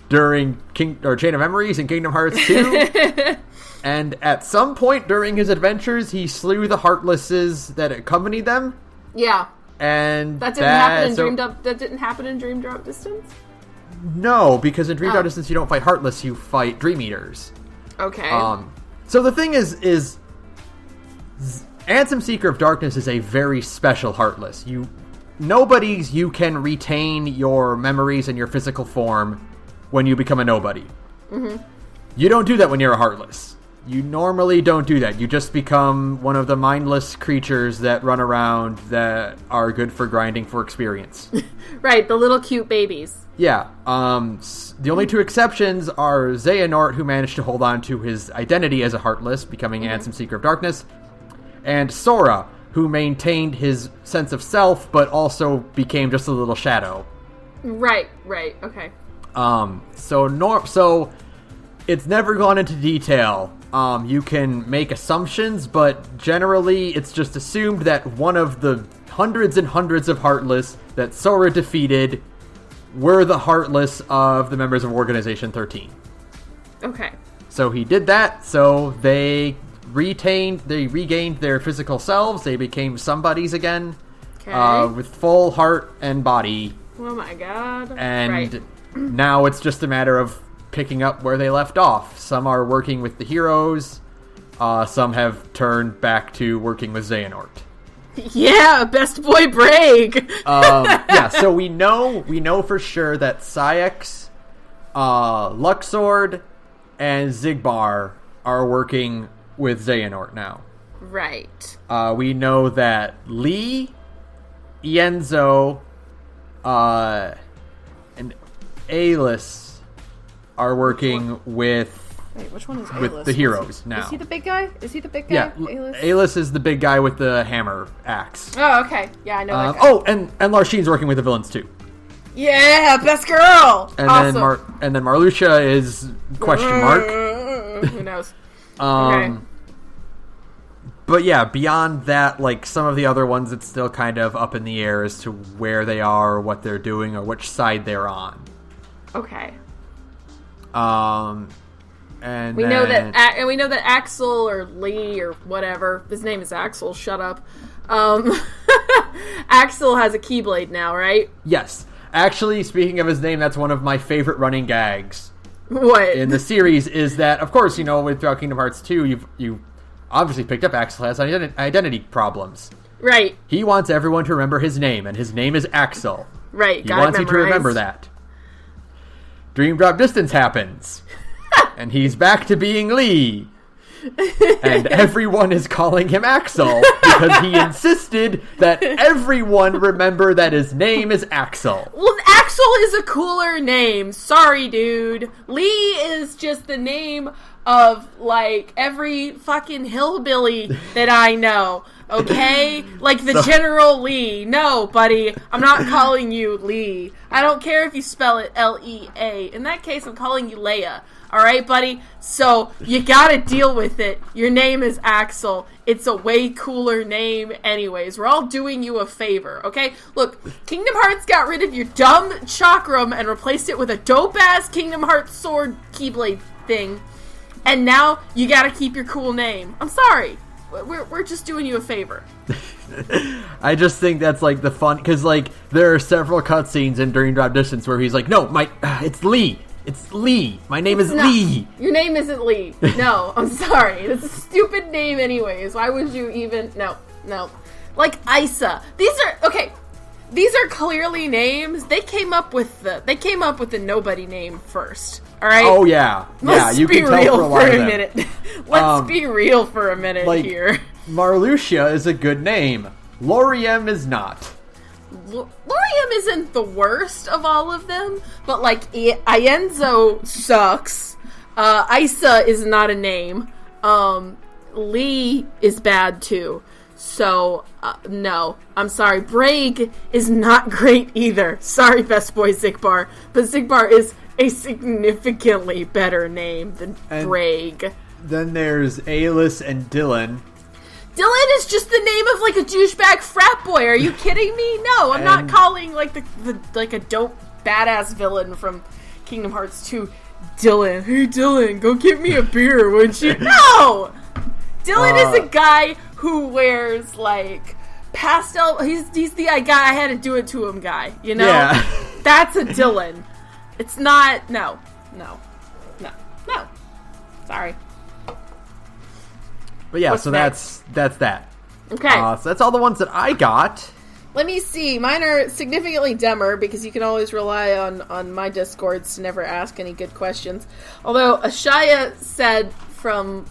during Chain of Memories in Kingdom Hearts 2. And at some point during his adventures, he slew the Heartlesses that accompanied them. Yeah. And that didn't happen in Dream Drop Distance? No, because in Dream Drop Distance you don't fight Heartless, you fight Dream Eaters. Okay. So the thing is Ansem Seeker of Darkness is a very special Heartless. You can retain your memories and your physical form when you become a nobody. Mm-hmm. You don't do that when you're a Heartless. You normally don't do that. You just become one of the mindless creatures that run around that are good for grinding for experience. Right, the little cute babies. Yeah. The only two exceptions are Xehanort, who managed to hold on to his identity as a Heartless, becoming Ansem Seeker of Darkness, and Sora, who maintained his sense of self, but also became just a little shadow. Right, okay. So it's never gone into detail. You can make assumptions, but generally it's just assumed that one of the hundreds and hundreds of Heartless that Sora defeated were the Heartless of the members of Organization 13. Okay. So he did that, so they regained their physical selves, they became somebodies again, with full heart and body. Oh my god. And now it's just a matter of picking up where they left off. Some are working with the heroes, some have turned back to working with Xehanort. Yeah, best boy break. So we know for sure that Saïx, Luxord, and Xigbar are working with Xehanort now. Right. We know that Lee, Ienzo, and Alis are working with... Wait, which one is with the heroes now. Is he the big guy? Yeah, Alis is the big guy with the hammer axe. Oh, okay. Yeah, I know that guy. Oh, and Larsheen's working with the villains too. Yeah, best girl! And awesome. then Marluxia is question mark. Who knows? Okay. Okay. But yeah, beyond that, like some of the other ones, it's still kind of up in the air as to where they are, or what they're doing, or which side they're on. Okay. And we know that Axel or Lee or whatever, his name is Axel. Shut up. Axel has a Keyblade now, right? Yes. Actually, speaking of his name, that's one of my favorite running gags. What in the series is that, of course, throughout Kingdom Hearts 2, you obviously picked up Axel has identity problems. Right. He wants everyone to remember his name, and his name is Axel. Right. He wants you to remember that. Dream Drop Distance happens. And he's back to being Lee. And everyone is calling him Axel because he insisted that everyone remember that his name is Axel. Well, Axel is a cooler name. Sorry, dude. Lee is just the name of, like, every fucking hillbilly that I know. Okay? Like the General Lee. No, buddy. I'm not calling you Lee. I don't care if you spell it L-E-A. In that case, I'm calling you Leia. Alright, buddy? So, you gotta deal with it. Your name is Axel. It's a way cooler name anyways. We're all doing you a favor, okay? Look, Kingdom Hearts got rid of your dumb chakram and replaced it with a dope-ass Kingdom Hearts sword Keyblade thing. And now, you gotta keep your cool name. I'm sorry. We're just doing you a favor. I just think that's, like, the fun... Because, like, there are several cutscenes in Dream Drop Distance where he's like, no, it's Lee. It's Lee. My name is Lee. Your name isn't Lee. No, I'm sorry. It's a stupid name anyways. Why would you even... No. Like Isa. These are clearly names. They came up with the nobody name first. All right? Oh, yeah. Let's you be can tell real for a lot of them. minute. Let's be real for a minute here. Marluxia is a good name. Loriem is not. Loriem isn't the worst of all of them, but, like, Ienzo sucks. Isa is not a name. Lee is bad, too. So, no. I'm sorry. Braig is not great either. Sorry, best boy Xigbar. But Xigbar is a significantly better name than Braig. Then there's Alis and Dylan. Dylan is just the name of, like, a douchebag frat boy. Are you kidding me? No, I'm not calling, like, the a dope badass villain from Kingdom Hearts 2 Dylan, hey Dylan, go get me a beer, wouldn't you? No! Dylan is a guy who wears, like, pastel... He's the guy, I had to do it to him guy, you know? Yeah. That's a Dylan. It's not... No. Sorry. But yeah, What's so next? that's that. Okay. So that's all the ones that I got. Let me see. Mine are significantly dumber because you can always rely on my Discords to never ask any good questions. Although Ashaya said from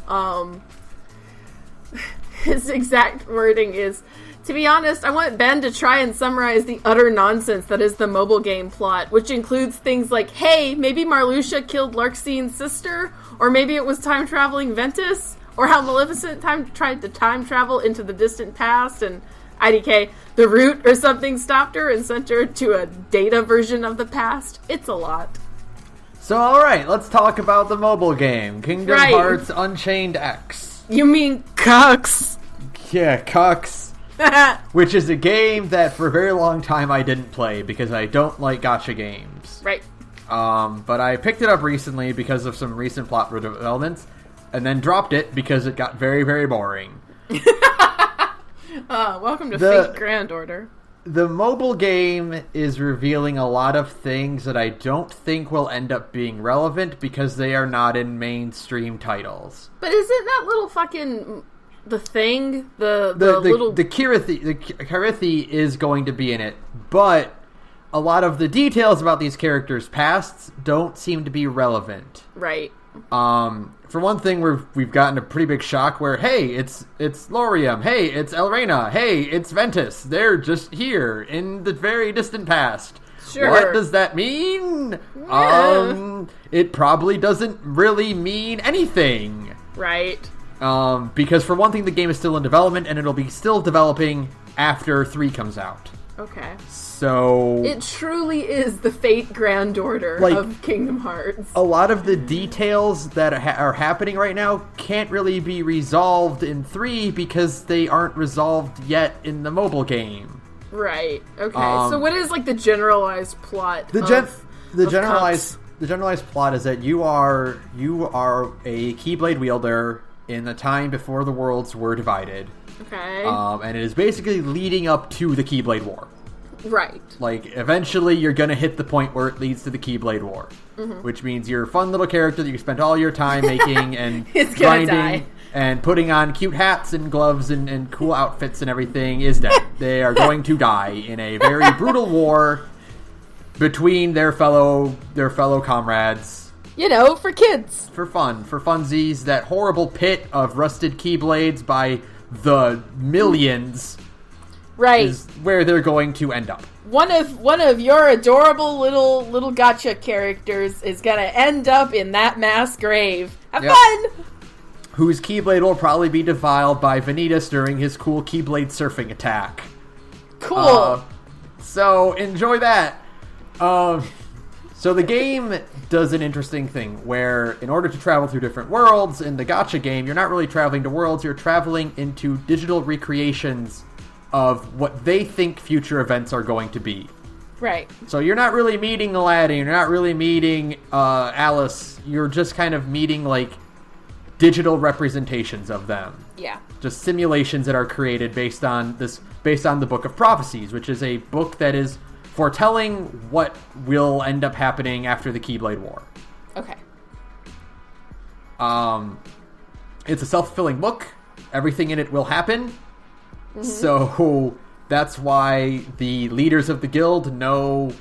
his exact wording is, to be honest, I want Ben to try and summarize the utter nonsense that is the mobile game plot, which includes things like, hey, maybe Marluxia killed Larxine's sister, or maybe it was time-traveling Ventus, or how Maleficent tried to time travel into the distant past, and IDK, the root or something stopped her and sent her to a data version of the past. It's a lot. So, alright, let's talk about the mobile game, Kingdom Hearts Unchained X. You mean Cucks? Yeah, Cucks. Which is a game that for a very long time I didn't play because I don't like gacha games. Right. But I picked it up recently because of some recent plot developments, and then dropped it because it got very, very boring. Welcome to Fate Grand Order. The mobile game is revealing a lot of things that I don't think will end up being relevant because they are not in mainstream titles. But isn't that little fucking... The thing? The little... The Kirithi is going to be in it, but a lot of the details about these characters' pasts don't seem to be relevant. Right. For one thing, we've gotten a pretty big shock where, hey, it's Lorium, hey, it's Elrena, hey, it's Ventus. They're just here in the very distant past. Sure. What does that mean? Yeah. It probably doesn't really mean anything. Right. Because for one thing, the game is still in development, and it'll be still developing after 3 comes out. Okay. So... It truly is the Fate Grand Order of Kingdom Hearts. A lot of the details that are happening right now can't really be resolved in 3 because they aren't resolved yet in the mobile game. Right. Okay. So what is, like, the generalized plot the generalized plot is that you are a Keyblade wielder in the time before the worlds were divided. Okay. And it is basically leading up to the Keyblade War. Right. Like, eventually you're gonna hit the point where it leads to the Keyblade War. Mm-hmm. Which means your fun little character that you spent all your time making and grinding and putting on cute hats and gloves and cool outfits and everything is dead. They are going to die in a very brutal war between their fellow comrades. You know, for kids. For fun. For funsies. That horrible pit of rusted Keyblades by the millions... Right. Is where they're going to end up. One of your adorable little gacha characters is gonna end up in that mass grave. Have fun! Whose Keyblade will probably be defiled by Vanitas during his cool Keyblade surfing attack. Cool. So enjoy that. So the game does an interesting thing where in order to travel through different worlds in the gacha game, you're not really traveling to worlds, you're traveling into digital recreations of what they think future events are going to be. Right. So you're not really meeting Aladdin, you're not really meeting Alice, you're just kind of meeting, like, digital representations of them. Yeah. Just simulations that are created based on the Book of Prophecies, which is a book that is foretelling what will end up happening after the Keyblade War. Okay. It's a self-fulfilling book. Everything in it will happen. Mm-hmm. So that's why the leaders of the guild know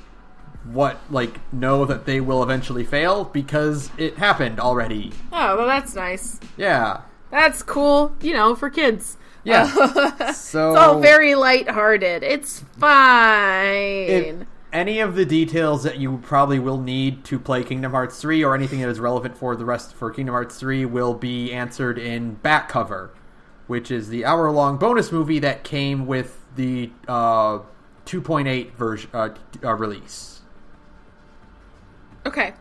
that they will eventually fail because it happened already. Oh, well, that's nice. Yeah. That's cool, for kids. Yeah. So it's all very lighthearted. It's fine. If any of the details that you probably will need to play Kingdom Hearts 3 or anything that is relevant for Kingdom Hearts 3 will be answered in Back Cover, which is the hour-long bonus movie that came with the 2.8 version release. Okay.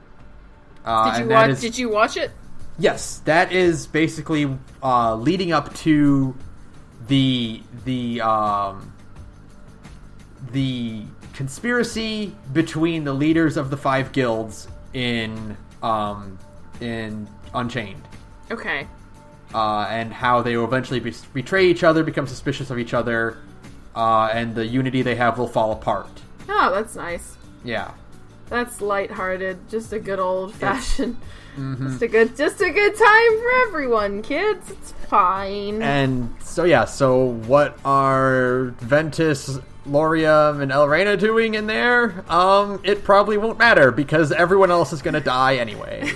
Did you watch it? Yes, that is basically leading up to the conspiracy between the leaders of the 5 guilds in in Unchained. Okay. And how they will eventually betray each other, become suspicious of each other, and the unity they have will fall apart. Oh, that's nice. Yeah. That's lighthearted. Just a good old-fashioned... Just a good time for everyone, kids. It's fine. And so what are Ventus, Lorium, and Elrena doing in there? It probably won't matter, because everyone else is going to die anyway.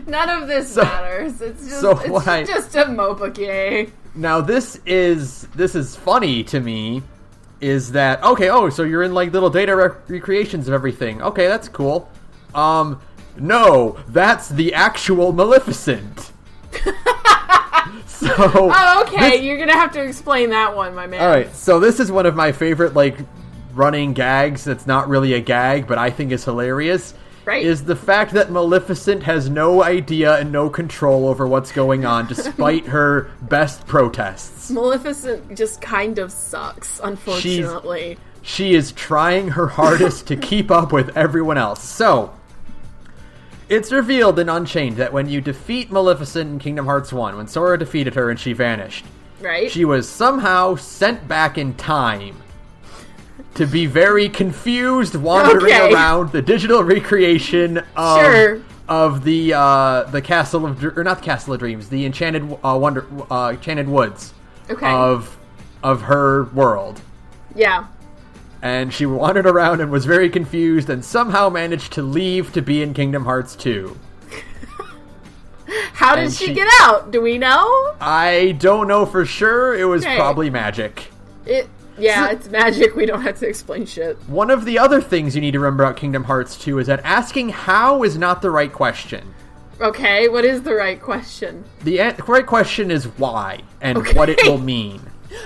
None of this matters. It's just a MOBA game. Now, this is funny to me, is that, so you're in, like, little data recreations of everything. Okay, that's cool. No, that's the actual Maleficent. You're gonna have to explain that one, my man. Alright, so this is one of my favorite, like, running gags that's not really a gag, but I think is hilarious. Right. Is the fact that Maleficent has no idea and no control over what's going on, despite her best protests. Maleficent just kind of sucks, unfortunately. She is trying her hardest to keep up with everyone else. So, it's revealed in Unchained that when you defeat Maleficent in Kingdom Hearts 1, when Sora defeated her and she vanished, right, she was somehow sent back in time to be very confused, wandering around the digital recreation of the Castle of... Or not the Castle of Dreams, the Enchanted Enchanted Woods of her world. Yeah. And she wandered around and was very confused and somehow managed to leave to be in Kingdom Hearts 2. How did she get out? Do we know? I don't know for sure. It was probably magic. It's magic. We don't have to explain shit. One of the other things you need to remember about Kingdom Hearts 2 is that asking how is not the right question. Okay, what is the right question? The right question is why and what it will mean.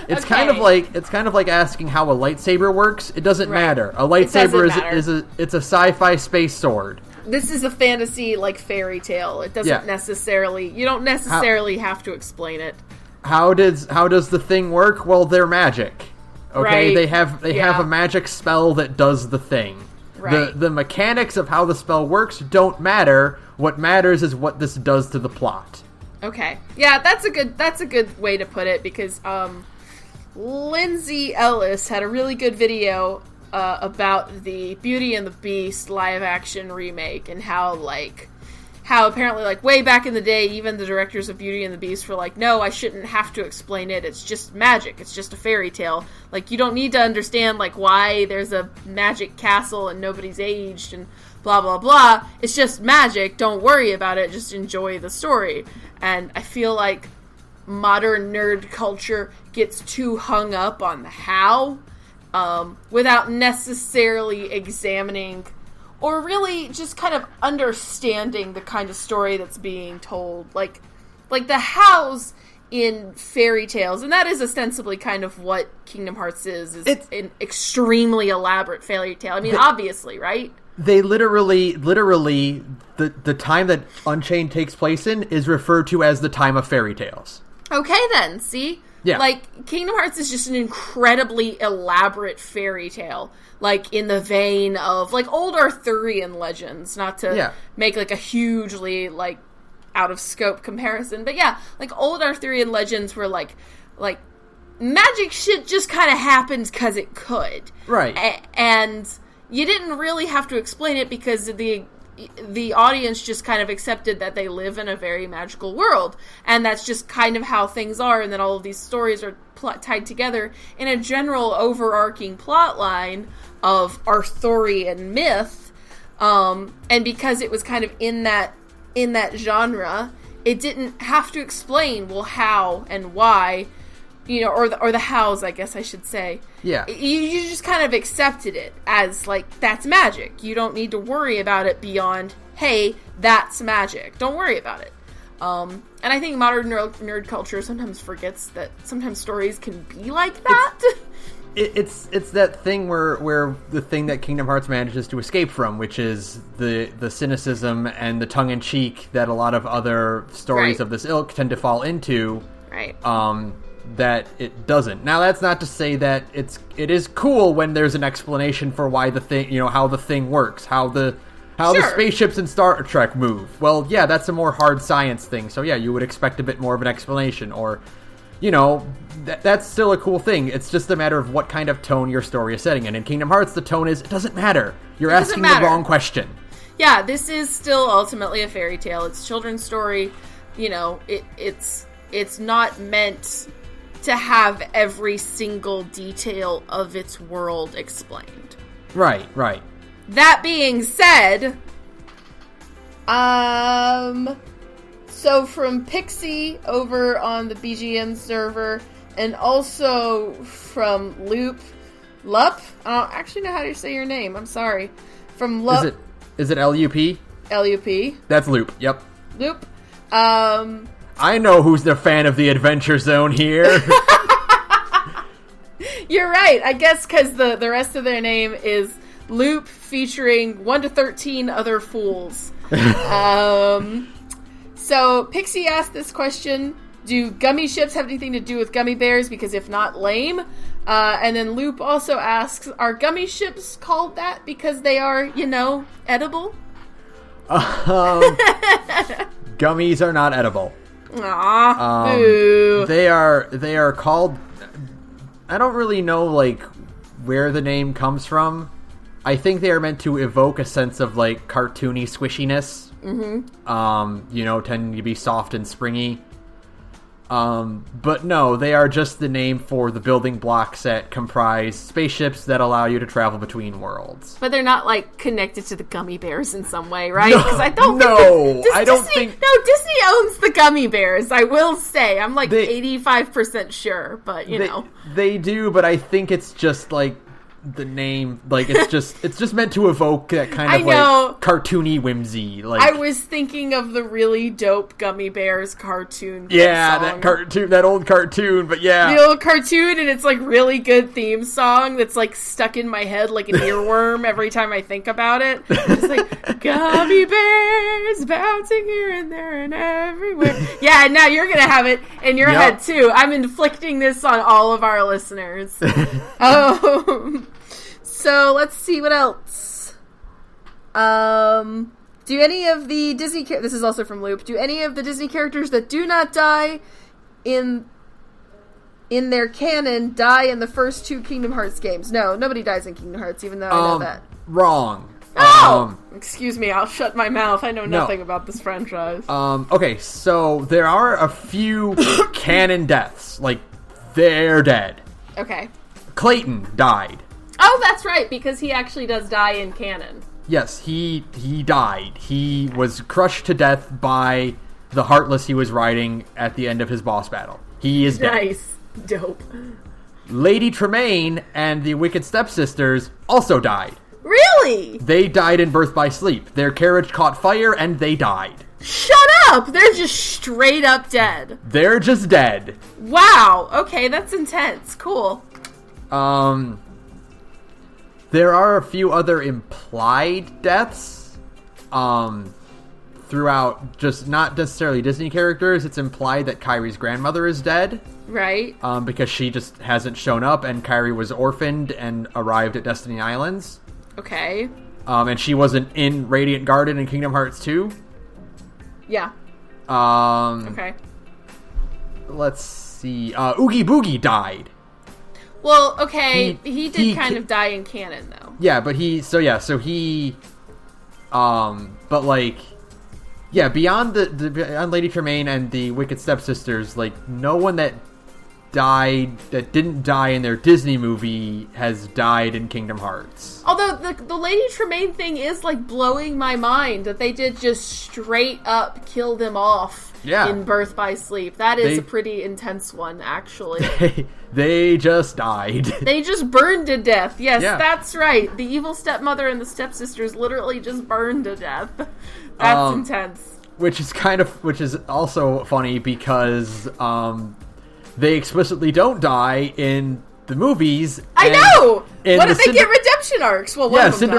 It's kind of like asking how a lightsaber works. It doesn't matter. A lightsaber is a sci-fi space sword. This is a fantasy like fairy tale. It doesn't necessarily. You don't necessarily have to explain it. How does the thing work? Well, they're magic. Okay, right. they have a magic spell that does the thing. Right. The mechanics of how the spell works don't matter. What matters is what this does to the plot. Okay. Yeah, that's a good way to put it, because Lindsay Ellis had a really good video about the Beauty and the Beast live action remake, and how apparently, like, way back in the day, even the directors of Beauty and the Beast were like, no, I shouldn't have to explain it. It's just magic. It's just a fairy tale. Like, you don't need to understand, like, why there's a magic castle and nobody's aged and blah, blah, blah. It's just magic. Don't worry about it. Just enjoy the story. And I feel like modern nerd culture gets too hung up on the how, without necessarily examining or really just kind of understanding the kind of story that's being told. Like the hows in fairy tales, and that is ostensibly kind of what Kingdom Hearts is an extremely elaborate fairy tale. I mean, obviously, right? They literally, the time that Unchained takes place in is referred to as the time of fairy tales. Okay, then, see? Yeah. Like, Kingdom Hearts is just an incredibly elaborate fairy tale. Like, in the vein of, like, old Arthurian legends. Not to make, like, a hugely, like, out-of-scope comparison. But, yeah, like, old Arthurian legends were, like magic shit just kind of happened because it could. Right. And you didn't really have to explain it, because the audience just kind of accepted that they live in a very magical world, and that's just kind of how things are, and then all of these stories are tied together in a general overarching plot line of Arthurian myth, and because it was kind of in that genre, it didn't have to explain, well, how and why, you know, or the hows, I guess I should say. Yeah. You just kind of accepted it as, like, that's magic. You don't need to worry about it beyond, hey, that's magic. Don't worry about it. And I think modern nerd culture sometimes forgets that sometimes stories can be like that. It's that thing where the thing that Kingdom Hearts manages to escape from, which is the cynicism and the tongue-in-cheek that a lot of other stories of this ilk tend to fall into. Right. That it doesn't. Now, that's not to say that it is cool when there's an explanation for why the thing, you know, how the thing works, how the How the spaceships in Star Trek move. Well, yeah, that's a more hard science thing. So, yeah, you would expect a bit more of an explanation. Or, you know, that's still a cool thing. It's just a matter of what kind of tone your story is setting. And in Kingdom Hearts, the tone is, it doesn't matter. You're asking the wrong question. Yeah, this is still ultimately a fairy tale. It's a children's story. You know, it's not meant to have every single detail of its world explained. Right. That being said, so from Pixie over on the BGN server, and also from Lup, I don't actually know how to say your name, I'm sorry. From Lup. Is it L-U-P? L-U-P. That's Lup, yep. Lup. I know who's the fan of the Adventure Zone here. You're right, I guess because the rest of their name is Loop featuring 1 to 13 other fools. So Pixie asked this question: do gummy ships have anything to do with gummy bears? Because if not, lame. And then Loop also asks, are gummy ships called that because they are, you know, edible? Gummies are not edible. Aw, boo. They are called. I don't really know like where the name comes from. I think they are meant to evoke a sense of like cartoony squishiness. Mm-hmm. You know, tending to be soft and springy. But no, they are just the name for the building blocks that comprise spaceships that allow you to travel between worlds. But they're not like connected to the gummy bears in some way, right? Because I don't think Disney owns the gummy bears. I will say, I'm like 85% sure, but you know, they do. But I think it's just like the name, like it's just meant to evoke that kind of like cartoony whimsy. Like I was thinking of the really dope Gummy Bears cartoon. Yeah, song. that old cartoon. But yeah, the old cartoon, and it's like really good theme song that's like stuck in my head like an earworm every time I think about it. It's like Gummy Bears bouncing here and there and everywhere. Yeah, and now you're gonna have it in your head too. I'm inflicting this on all of our listeners. So let's see what else. Do any of the Disney this is also from Loop. Do any of the Disney characters that do not die in their canon die in the first 2 Kingdom Hearts games? No, nobody dies in Kingdom Hearts, even though I know that. Wrong. Excuse me, I'll shut my mouth. I know nothing about this franchise. Okay, so there are a few canon deaths. Like, they're dead. Okay. Clayton died. Oh, that's right, because he actually does die in canon. Yes, he died. He was crushed to death by the Heartless he was riding at the end of his boss battle. He is dead. Nice. Dope. Lady Tremaine and the Wicked Stepsisters also died. Really? They died in Birth by Sleep. Their carriage caught fire and they died. Shut up! They're just straight up dead. They're just dead. Wow. Okay, that's intense. Cool. There are a few other implied deaths, throughout, just not necessarily Disney characters. It's implied that Kyrie's grandmother is dead. Right. Because she just hasn't shown up, and Kyrie was orphaned and arrived at Destiny Islands. Okay. And she wasn't in Radiant Garden in Kingdom Hearts 2. Yeah. Okay. Let's see. Oogie Boogie died. Well, okay, he did kind of die in canon, though. Yeah, but but like, yeah, beyond beyond Lady Tremaine and the Wicked Stepsisters, like, no one that didn't die in their Disney movie has died in Kingdom Hearts. Although the Lady Tremaine thing is like blowing my mind that they did just straight up kill them off in Birth by Sleep. That is a pretty intense one, actually. They just died. They just burned to death. Yes, that's right. The evil stepmother and the stepsisters literally just burned to death. That's intense. Which is also funny because they explicitly don't die in the movies. I know! What if they get redemption arcs? Well, one of them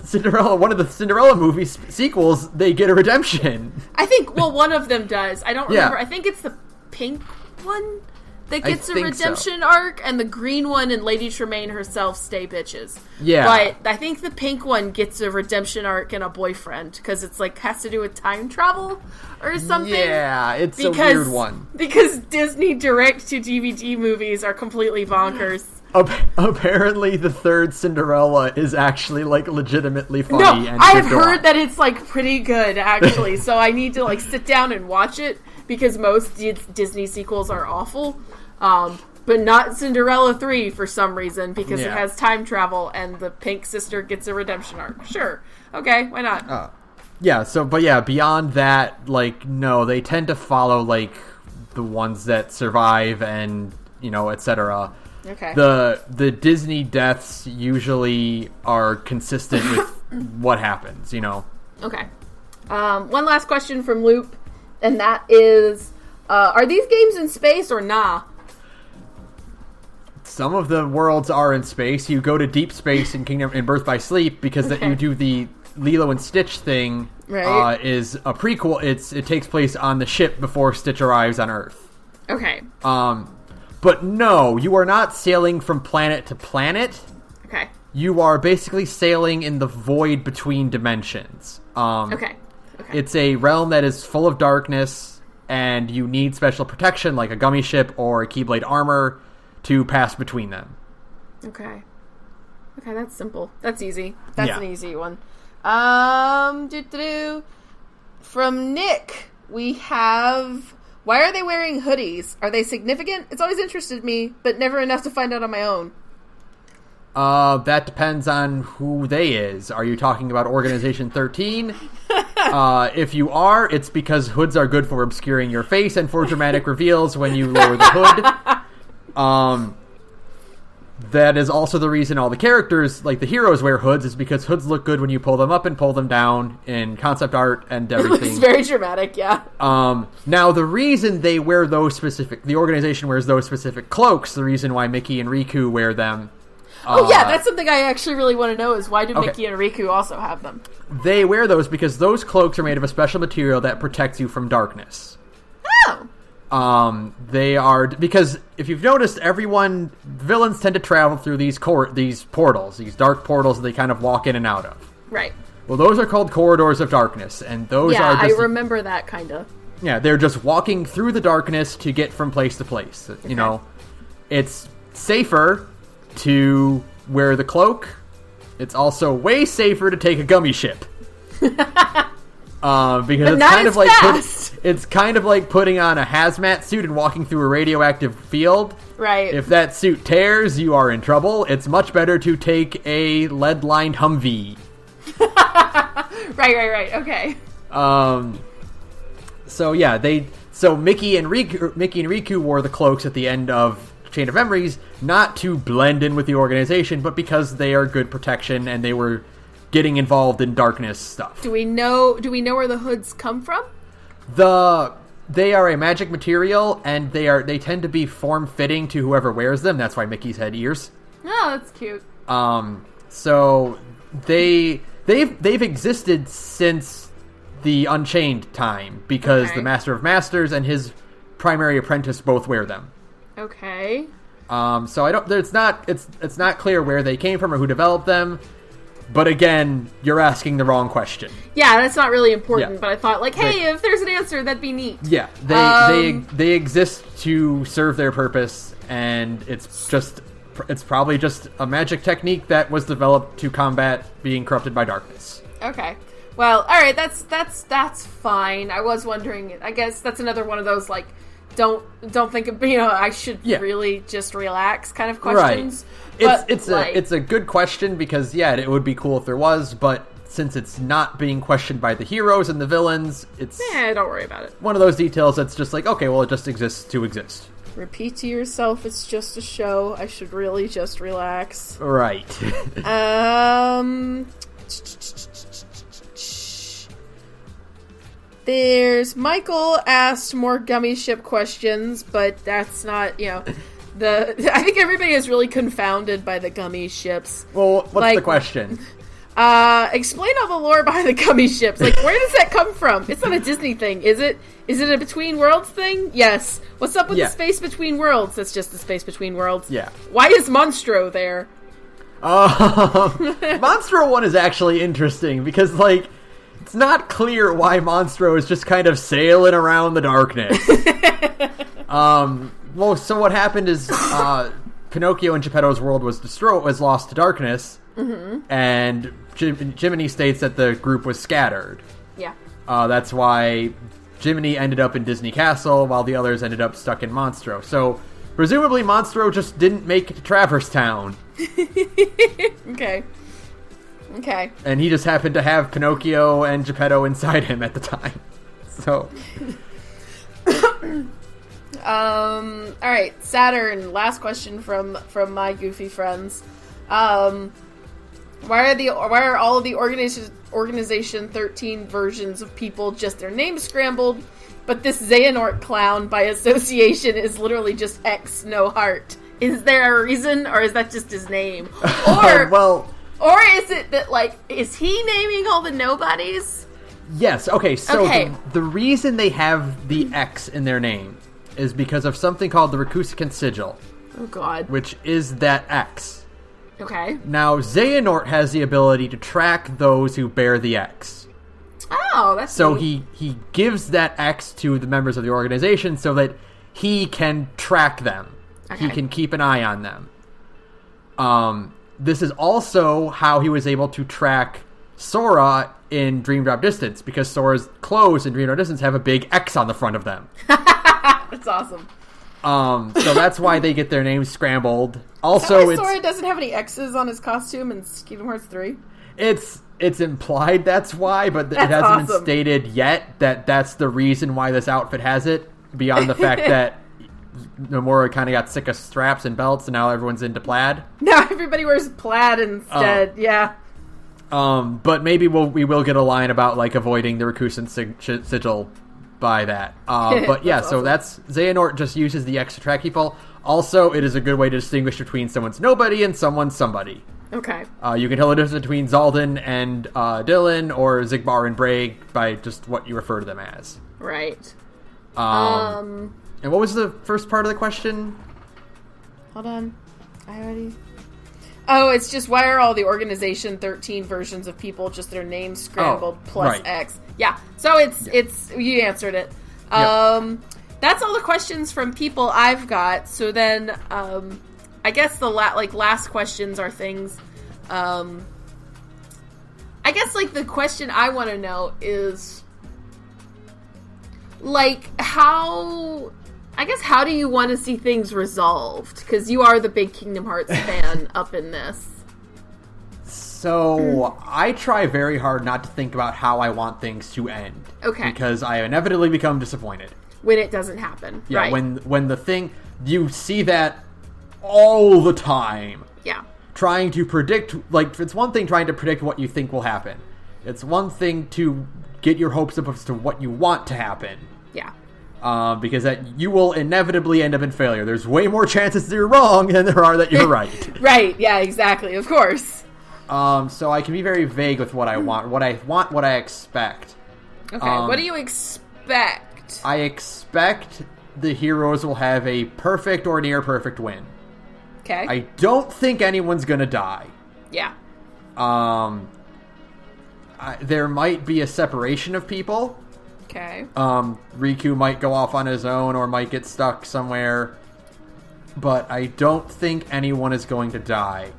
Cinderella, one of the Cinderella movie sequels, they get a redemption. I think, one of them does. I don't remember. I think it's the pink one. that gets a redemption arc, and the green one and Lady Tremaine herself stay bitches. Yeah. But I think the pink one gets a redemption arc and a boyfriend, because it's like has to do with time travel or something. Yeah, it's a weird one. Because Disney direct-to-DVD movies are completely bonkers. Apparently, the third Cinderella is actually, like, legitimately funny. No, I have heard that it's, like, pretty good, actually. So I need to, like, sit down and watch it, because most Disney sequels are awful. But not Cinderella 3 for some reason, because it has time travel and the pink sister gets a redemption arc. Sure. Okay, why not? Beyond that, like, no, they tend to follow, like, the ones that survive and, you know, etc. Okay. The Disney deaths usually are consistent with what happens, you know. Okay. One last question from Loop, and that is, are these games in space or nah? Some of the worlds are in space. You go to deep space in Birth by Sleep because that you do the Lilo and Stitch thing. Right. Is a prequel. It takes place on the ship before Stitch arrives on Earth. Okay. But no, you are not sailing from planet to planet. Okay. You are basically sailing in the void between dimensions. Okay. It's a realm that is full of darkness, and you need special protection like a gummy ship or a Keyblade armor to pass between them. Okay. Okay, that's simple. That's easy. That's an easy one. From Nick, we have... Why are they wearing hoodies? Are they significant? It's always interested me, but never enough to find out on my own. That depends on who they is. Are you talking about Organization 13? If you are, it's because hoods are good for obscuring your face and for dramatic reveals when you lower the hood. That is also the reason all the characters, like the heroes, wear hoods, is because hoods look good when you pull them up and pull them down in concept art and everything. It's very dramatic, yeah. Now, the reason they wear the organization wears those specific cloaks, the reason why Mickey and Riku wear them. That's something I actually really want to know, is why do Mickey and Riku also have them? They wear those because those cloaks are made of a special material that protects you from darkness. Oh! They are, because if you've noticed, villains tend to travel through these portals, these dark portals that they kind of walk in and out of. Right. Well, those are called corridors of darkness, and those are just... I remember that, kind of. Yeah, they're just walking through the darkness to get from place to place. You know, it's safer to wear the cloak. It's also way safer to take a gummy ship. Because it's kind of like putting on a hazmat suit and walking through a radioactive field. Right. If that suit tears, you are in trouble. It's much better to take a lead-lined Humvee. Right. Okay. So Mickey and Riku wore the cloaks at the end of Chain of Memories, not to blend in with the organization, but because they are good protection and they were getting involved in darkness stuff. Do we know where the hoods come from? They are a magic material, and they tend to be form-fitting to whoever wears them. That's why Mickey's had ears. Oh, that's cute. So they've existed since the Unchained time, because the Master of Masters and his primary apprentice both wear them. Okay. So it's not clear where they came from or who developed them. But again, you're asking the wrong question. Yeah, that's not really important, but I thought, like, hey, if there's an answer, that'd be neat. Yeah, they exist to serve their purpose, and it's probably just a magic technique that was developed to combat being corrupted by darkness. Okay. Well, alright, that's fine. I was wondering, I guess that's another one of those, like, don't think of, I should really just relax kind of questions. Right. It's a good question because, it would be cool if there was, but since it's not being questioned by the heroes and the villains, it's... don't worry about it. One of those details that's just like, okay, well, it just exists to exist. Repeat to yourself, it's just a show. I should really just relax. Right. There's Michael asked more gummy ship questions, but that's not, I think everybody is really confounded by the gummy ships. Well, what's the question? Explain all the lore behind the gummy ships. Like, where does that come from? It's not a Disney thing, is it? Is it a Between Worlds thing? Yes. What's up with the space between worlds? That's just the space between worlds. Yeah. Why is Monstro there? Monstro 1 is actually interesting because, like, it's not clear why Monstro is just kind of sailing around the darkness. Well, so what happened is Pinocchio and Geppetto's world was lost to darkness, and Jiminy states that the group was scattered. Yeah. That's why Jiminy ended up in Disney Castle while the others ended up stuck in Monstro. So, presumably Monstro just didn't make it to Traverse Town. Okay. And he just happened to have Pinocchio and Geppetto inside him at the time. So. Alright, Saturn, last question from my goofy friends. Why are all of the Organization 13 versions of people just their names scrambled, but this Xehanort clown by association is literally just X, no heart? Is there a reason, or is that just his name? Or or is it that, like, is he naming all the nobodies? Yes, okay, so the reason they have the X in their name is because of something called the Rikusikan Sigil. Oh, God. Which is that X. Okay. Now, Xehanort has the ability to track those who bear the X. Oh, that's so neat. he gives that X to the members of the organization so that he can track them. Okay. He can keep an eye on them. This is also how he was able to track Sora in Dream Drop Distance, because Sora's clothes in Dream Drop Distance have a big X on the front of them. That's awesome. So that's why they get their names scrambled. Also, Sora doesn't have any X's on his costume in Kingdom Hearts 3? It's implied that's why, but it hasn't been stated yet that that's the reason why this outfit has it, beyond the fact that Nomura kind of got sick of straps and belts, and now everyone's into plaid. Now everybody wears plaid instead, yeah. But maybe we will get a line about, like, avoiding the Rikusikan Sigil by that. But yeah, so that's Xehanort just uses the X to track people. Also, it is a good way to distinguish between someone's nobody and someone's somebody. Okay. You can tell the difference between Zaldin and Dylan, or Zigbar and Braig, by just what you refer to them as. Right. And what was the first part of the question? Hold on. Oh, it's just, why are all the Organization 13 versions of people just their names scrambled plus X? Yeah. So it's you answered it. That's all the questions from people I've got. So then, I guess the last questions are things. I guess, like, the question I want to know is, like, how do you want to see things resolved? Because you are the big Kingdom Hearts fan up in this. So, I try very hard not to think about how I want things to end. Okay. Because I inevitably become disappointed. When it doesn't happen. Yeah, right. when the thing, you see that all the time. Yeah. Trying to predict, like, it's one thing trying to predict what you think will happen. It's one thing to get your hopes up as to what you want to happen. Yeah. Because that you will inevitably end up in failure. There's way more chances that you're wrong than there are that you're right. Right, yeah, exactly, of course. So I can be very vague with what I want. What I expect. Okay, what do you expect? I expect the heroes will have a perfect or near perfect win. Okay. I don't think anyone's gonna die. Yeah. There might be a separation of people. Okay. Riku might go off on his own or might get stuck somewhere. But I don't think anyone is going to die,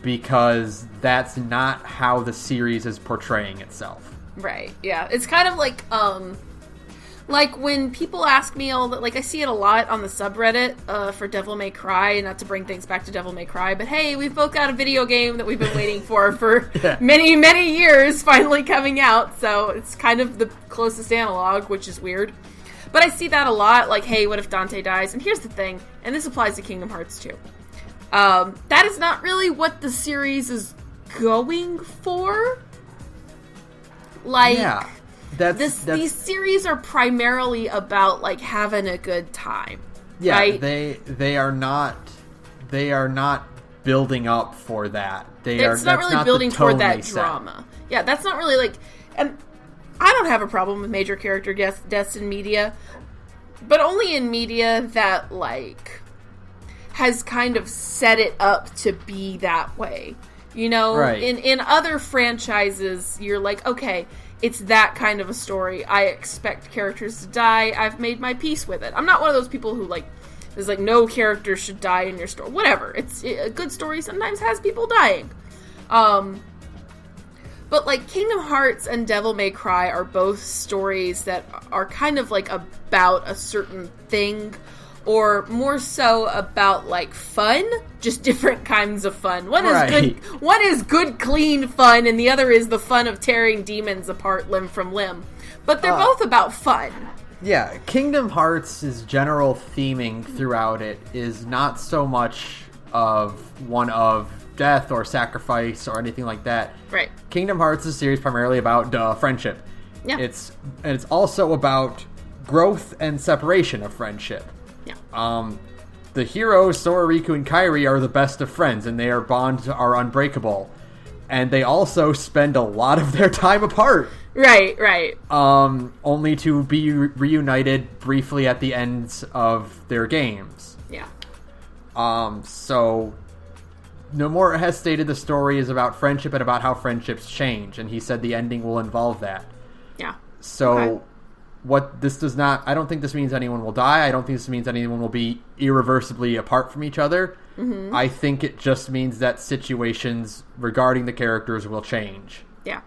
because that's not how the series is portraying itself. Right, yeah. It's kind of like when people ask me all that, like, I see it a lot on the subreddit for Devil May Cry, not to bring things back to Devil May Cry, but hey, we've both got a video game that we've been waiting for many, many years finally coming out, so it's kind of the closest analog, which is weird. But I see that a lot, like, hey, what if Dante dies? And here's the thing, and this applies to Kingdom Hearts too. That is not really what the series is going for. Like... Yeah. These series are primarily about, like, having a good time. Yeah, right? they are not building up for that. It's not really building toward that drama. Yeah, that's not really like... And I don't have a problem with major character deaths in media, but only in media that, like, has kind of set it up to be that way. You know? Right. In other franchises, you're like, okay, it's that kind of a story. I expect characters to die. I've made my peace with it. I'm not one of those people who, like, is like, no character should die in your story. Whatever. A good story sometimes has people dying. But, like, Kingdom Hearts and Devil May Cry are both stories that are kind of, like, about a certain thing, or more so about, like, fun, just different kinds of fun. One is good, clean fun, and the other is the fun of tearing demons apart limb from limb. But they're both about fun. Yeah, Kingdom Hearts' general theming throughout it is not so much of one of death or sacrifice or anything like that. Right. Kingdom Hearts is a series primarily about friendship. Yeah. It's also about growth and separation of friendship. Yeah. The heroes, Sora, Riku, and Kairi, are the best of friends, and their bonds are unbreakable. And they also spend a lot of their time apart. Right, right. Only to be reunited briefly at the ends of their games. Yeah. So Nomura has stated the story is about friendship and about how friendships change, and he said the ending will involve that. Yeah. So, okay. What this does not... I don't think this means anyone will die. I don't think this means anyone will be irreversibly apart from each other. Mm-hmm. I think it just means that situations regarding the characters will change. Yeah.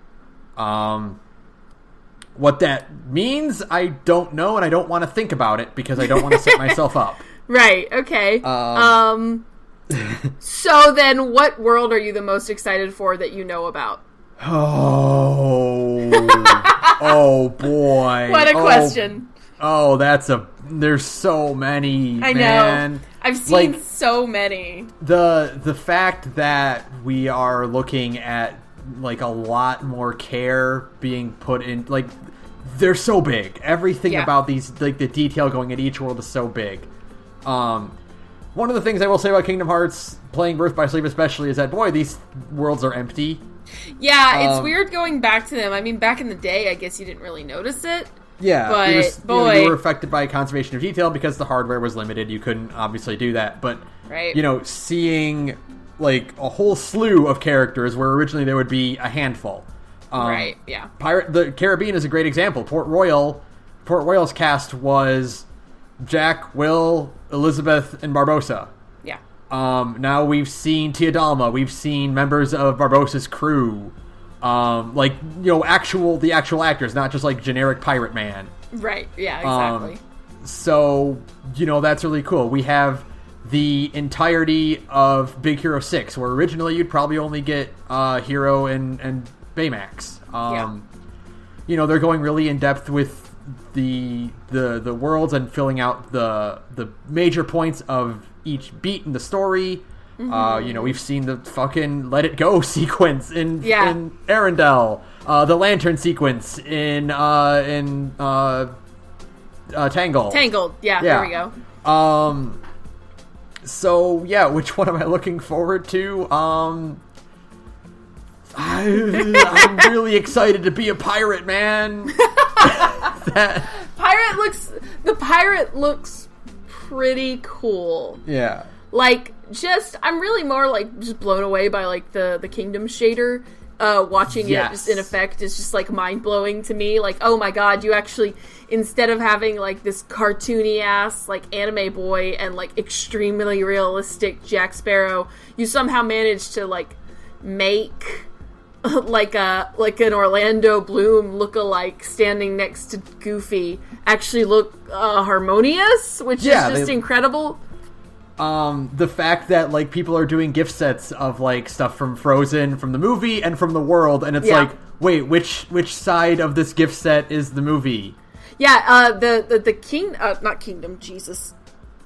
What that means, I don't know, and I don't want to think about it, because I don't want to set myself up. Right, okay. So then, what world are you the most excited for that you know about? Oh boy. What a question. There's so many, I man. know. I've seen so many. The fact that we are looking at, like, a lot more care being put in, like, they're so big. Everything about these, like, the detail going at each world is so big. One of the things I will say about Kingdom Hearts, playing Birth by Sleep especially, is that, boy, these worlds are empty. Yeah, it's weird going back to them. I mean, back in the day, I guess you didn't really notice it. Yeah, but you were affected by conservation of detail because the hardware was limited. You couldn't obviously do that. But, seeing, like, a whole slew of characters where originally there would be a handful. Right, yeah. The Caribbean is a great example. Port Royal's cast was Jack, Will, Elizabeth, and Barbossa. Yeah. Now we've seen Tia Dalma. We've seen members of Barbossa's crew. The actual actors, not just like generic pirate man. Right. Yeah, exactly. So, that's really cool. We have the entirety of Big Hero 6, where originally you'd probably only get Hero and Baymax. They're going really in depth with the worlds and filling out the major points of each beat in the story. Mm-hmm. We've seen the fucking Let It Go sequence in Arendelle, the Lantern sequence in Tangled. There we go. So yeah, which one am I looking forward to? I'm really excited to be a pirate, man. The pirate looks pretty cool. Yeah. Like, I'm really more, like, just blown away by, like, the Kingdom shader. Watching it just in effect is just, like, mind-blowing to me. Like, oh my god, you actually, instead of having, like, this cartoony-ass, like, anime boy and, like, extremely realistic Jack Sparrow, you somehow managed to, like, make like an Orlando Bloom look-alike standing next to Goofy actually look harmonious, which is just incredible. The fact that, like, people are doing gift sets of, like, stuff from Frozen, from the movie, and from the world, and it's like, wait, which side of this gift set is the movie? Yeah, not Kingdom, Jesus.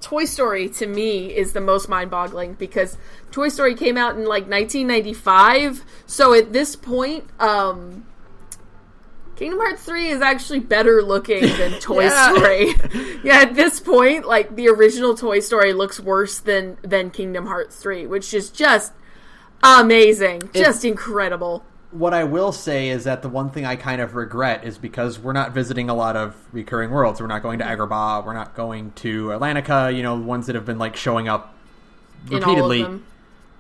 Toy Story, to me, is the most mind-boggling, because Toy Story came out in, like, 1995, so at this point, Kingdom Hearts 3 is actually better looking than Toy Story. Yeah, at this point, like, the original Toy Story looks worse than Kingdom Hearts 3, which is just amazing. Just incredible. What I will say is that the one thing I kind of regret is because we're not visiting a lot of recurring worlds. We're not going to Agrabah. We're not going to Atlantica, you know, ones that have been, like, showing up repeatedly. In all of them.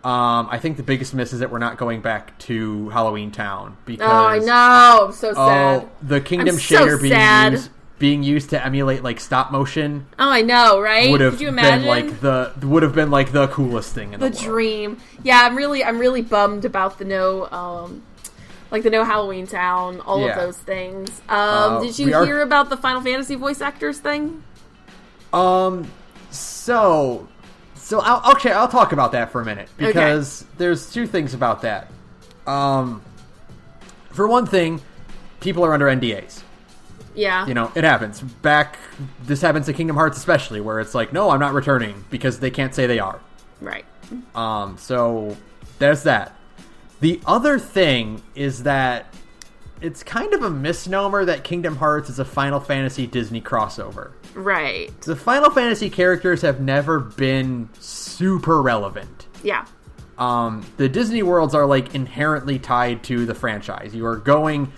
I think the biggest miss is that we're not going back to Halloween Town because I know. I'm so sad. The Kingdom shader being used to emulate like stop motion. Oh, I know, right? Could you imagine? Would have been like the coolest thing in the world. The dream. Yeah, I'm really bummed about the no Halloween Town, all of those things. Did you hear about the Final Fantasy voice actors thing? So I'll talk about that for a minute because there's two things about that. For one thing, people are under NDAs. Yeah. You know, it happens. This happens to Kingdom Hearts especially, where it's like, no, I'm not returning because they can't say they are. Right. So there's that. The other thing is that it's kind of a misnomer that Kingdom Hearts is a Final Fantasy Disney crossover. Right. The Final Fantasy characters have never been super relevant. Yeah. The Disney worlds are like inherently tied to the franchise. You are going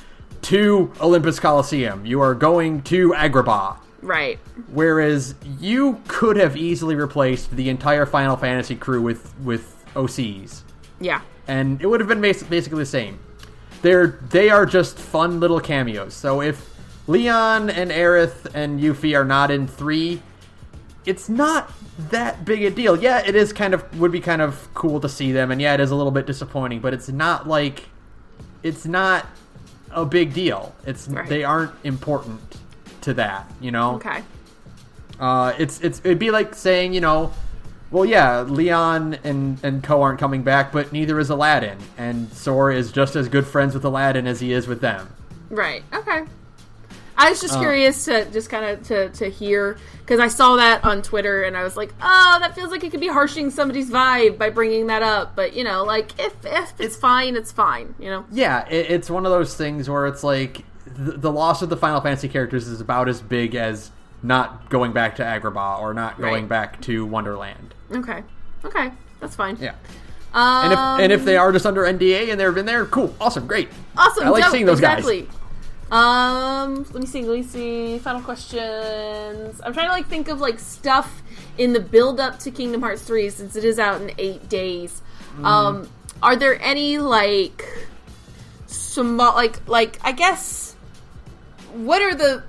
to Olympus Coliseum. You are going to Agrabah. Right. Whereas you could have easily replaced the entire Final Fantasy crew with OCs. Yeah. And it would have been basically the same. They are just fun little cameos. So if Leon and Aerith and Yuffie are not in 3, it's not that big a deal. Yeah, it is would be kind of cool to see them, and yeah, it is a little bit disappointing, but it's not a big deal. They aren't important to that, you know? Okay. It'd be like saying, you know, well, yeah, Leon and Co aren't coming back, but neither is Aladdin, and Sora is just as good friends with Aladdin as he is with them. Right. Okay. I was just curious to just kind of to hear, because I saw that on Twitter and I was like, oh, that feels like it could be harshing somebody's vibe by bringing that up. But, you know, like, if it's fine, it's fine, you know? Yeah, it's one of those things where it's like the loss of the Final Fantasy characters is about as big as not going back to Agrabah or not going back to Wonderland. Okay, that's fine. Yeah. And if they are just under NDA and they've been there, cool, awesome, great. Awesome, I like seeing those guys. Let me see. Final questions. I'm trying to like think of like stuff in the build up to Kingdom Hearts 3 since it is out in 8 days. Are there any like small like I guess what are the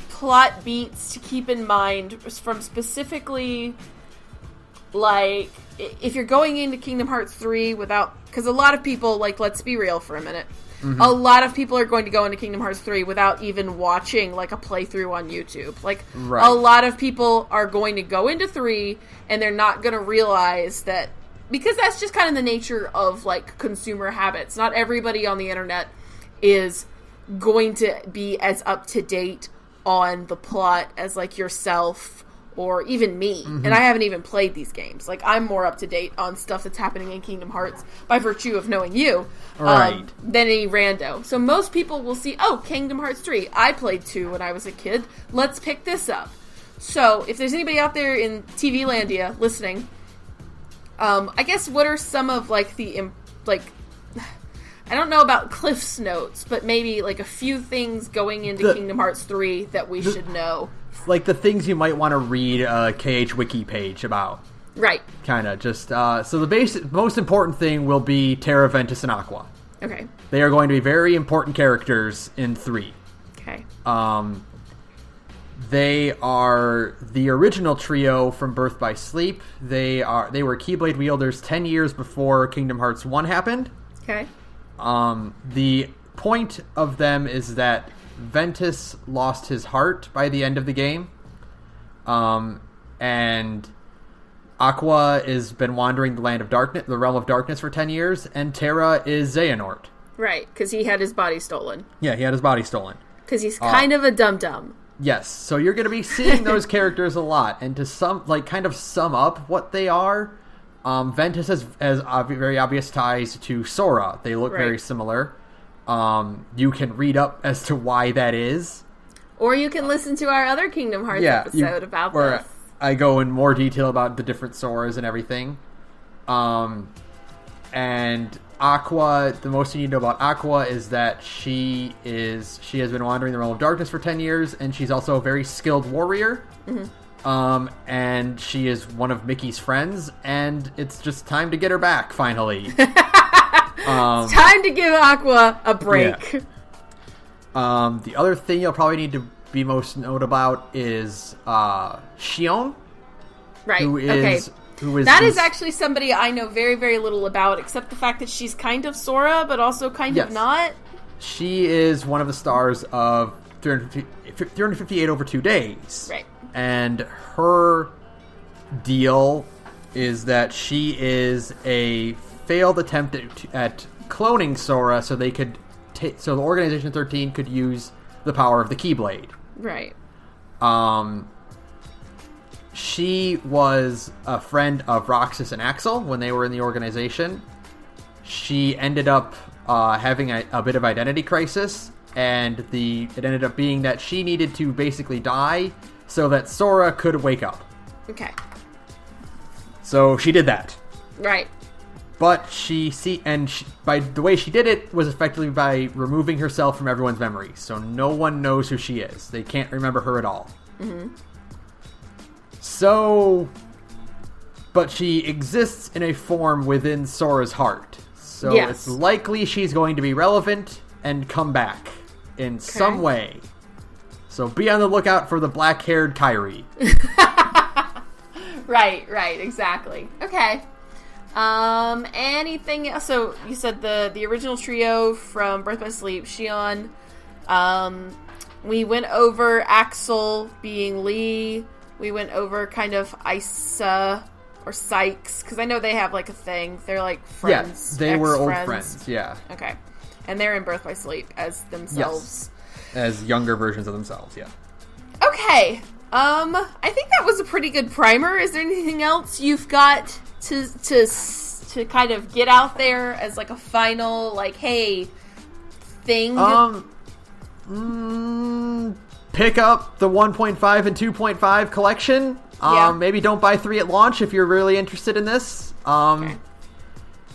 plot beats to keep in mind from specifically like if you're going into Kingdom Hearts 3 without, because a lot of people, like, let's be real for a minute. A lot of people are going to go into Kingdom Hearts 3 without even watching, like, a playthrough on YouTube. Like, a lot of people are going to go into 3, and they're not going to realize that, because that's just kind of the nature of, like, consumer habits. Not everybody on the internet is going to be as up-to-date on the plot as, like, yourself or even me. And I haven't even played these games. Like, I'm more up-to-date on stuff that's happening in Kingdom Hearts by virtue of knowing you than any rando. So most people will see, oh, Kingdom Hearts 3. I played 2 when I was a kid. Let's pick this up. So, if there's anybody out there in TV Landia listening, I guess what are some of, like, the, like, I don't know about Cliff's notes, but maybe, like, a few things going into Kingdom Hearts 3 that we should know. Like the things you might want to read a KH Wiki page about. Right. Kind of. Just, so the most important thing will be Terra, Ventus, and Aqua. Okay. They are going to be very important characters in 3. Okay. They are the original trio from Birth by Sleep. They were Keyblade wielders 10 years before Kingdom Hearts 1 happened. Okay. The point of them is that Ventus lost his heart by the end of the game. And Aqua has been wandering the realm of darkness for 10 years, and Terra is Xehanort. Right, because he had his body stolen. Yeah, he had his body stolen. Because he's kind of a dum-dum. Yes, so you're going to be seeing those characters a lot, and to kind of sum up what they are, Ventus has very obvious ties to Sora. They look very similar. You can read up as to why that is. Or you can listen to our other Kingdom Hearts episode about this. I go in more detail about the different Soras and everything. And Aqua, the most you need to know about Aqua is that she has been wandering the realm of darkness for 10 years, and she's also a very skilled warrior. Mm-hmm. And she is one of Mickey's friends, and it's just time to get her back, finally. It's time to give Aqua a break. Yeah. The other thing you'll probably need to be most known about is Xion. Right, That is actually somebody I know very, very little about, except the fact that she's kind of Sora, but also kind of not. She is one of the stars of 358 over 2 days. Right. And her deal is that she is a failed attempt at cloning Sora, so they could so the Organization 13 could use the power of the Keyblade. Right. She was a friend of Roxas and Axel when they were in the organization. She ended up having a bit of identity crisis, and it ended up being that she needed to basically die so that Sora could wake up. Okay. So she did that. Right. But by the way she did it was effectively by removing herself from everyone's memories. So no one knows who she is. They can't remember her at all. Mm-hmm. So, but she exists in a form within Sora's heart. So It's likely she's going to be relevant and come back in some way. So be on the lookout for the black-haired Kairi. Right, exactly. Okay. Anything else? So you said the original trio from Birth by Sleep, Xion. We went over Axel being Lee. We went over kind of Isa or Sykes, because I know they have like a thing. They're like friends. Yeah, they were old friends, yeah. Okay. And they're in Birth by Sleep as themselves. Yes. As younger versions of themselves, yeah. Okay. I think that was a pretty good primer. Is there anything else you've got to kind of get out there as like a final, like, hey, thing? Pick up the 1.5 and 2.5 collection. Maybe don't buy 3 at launch if you're really interested in this.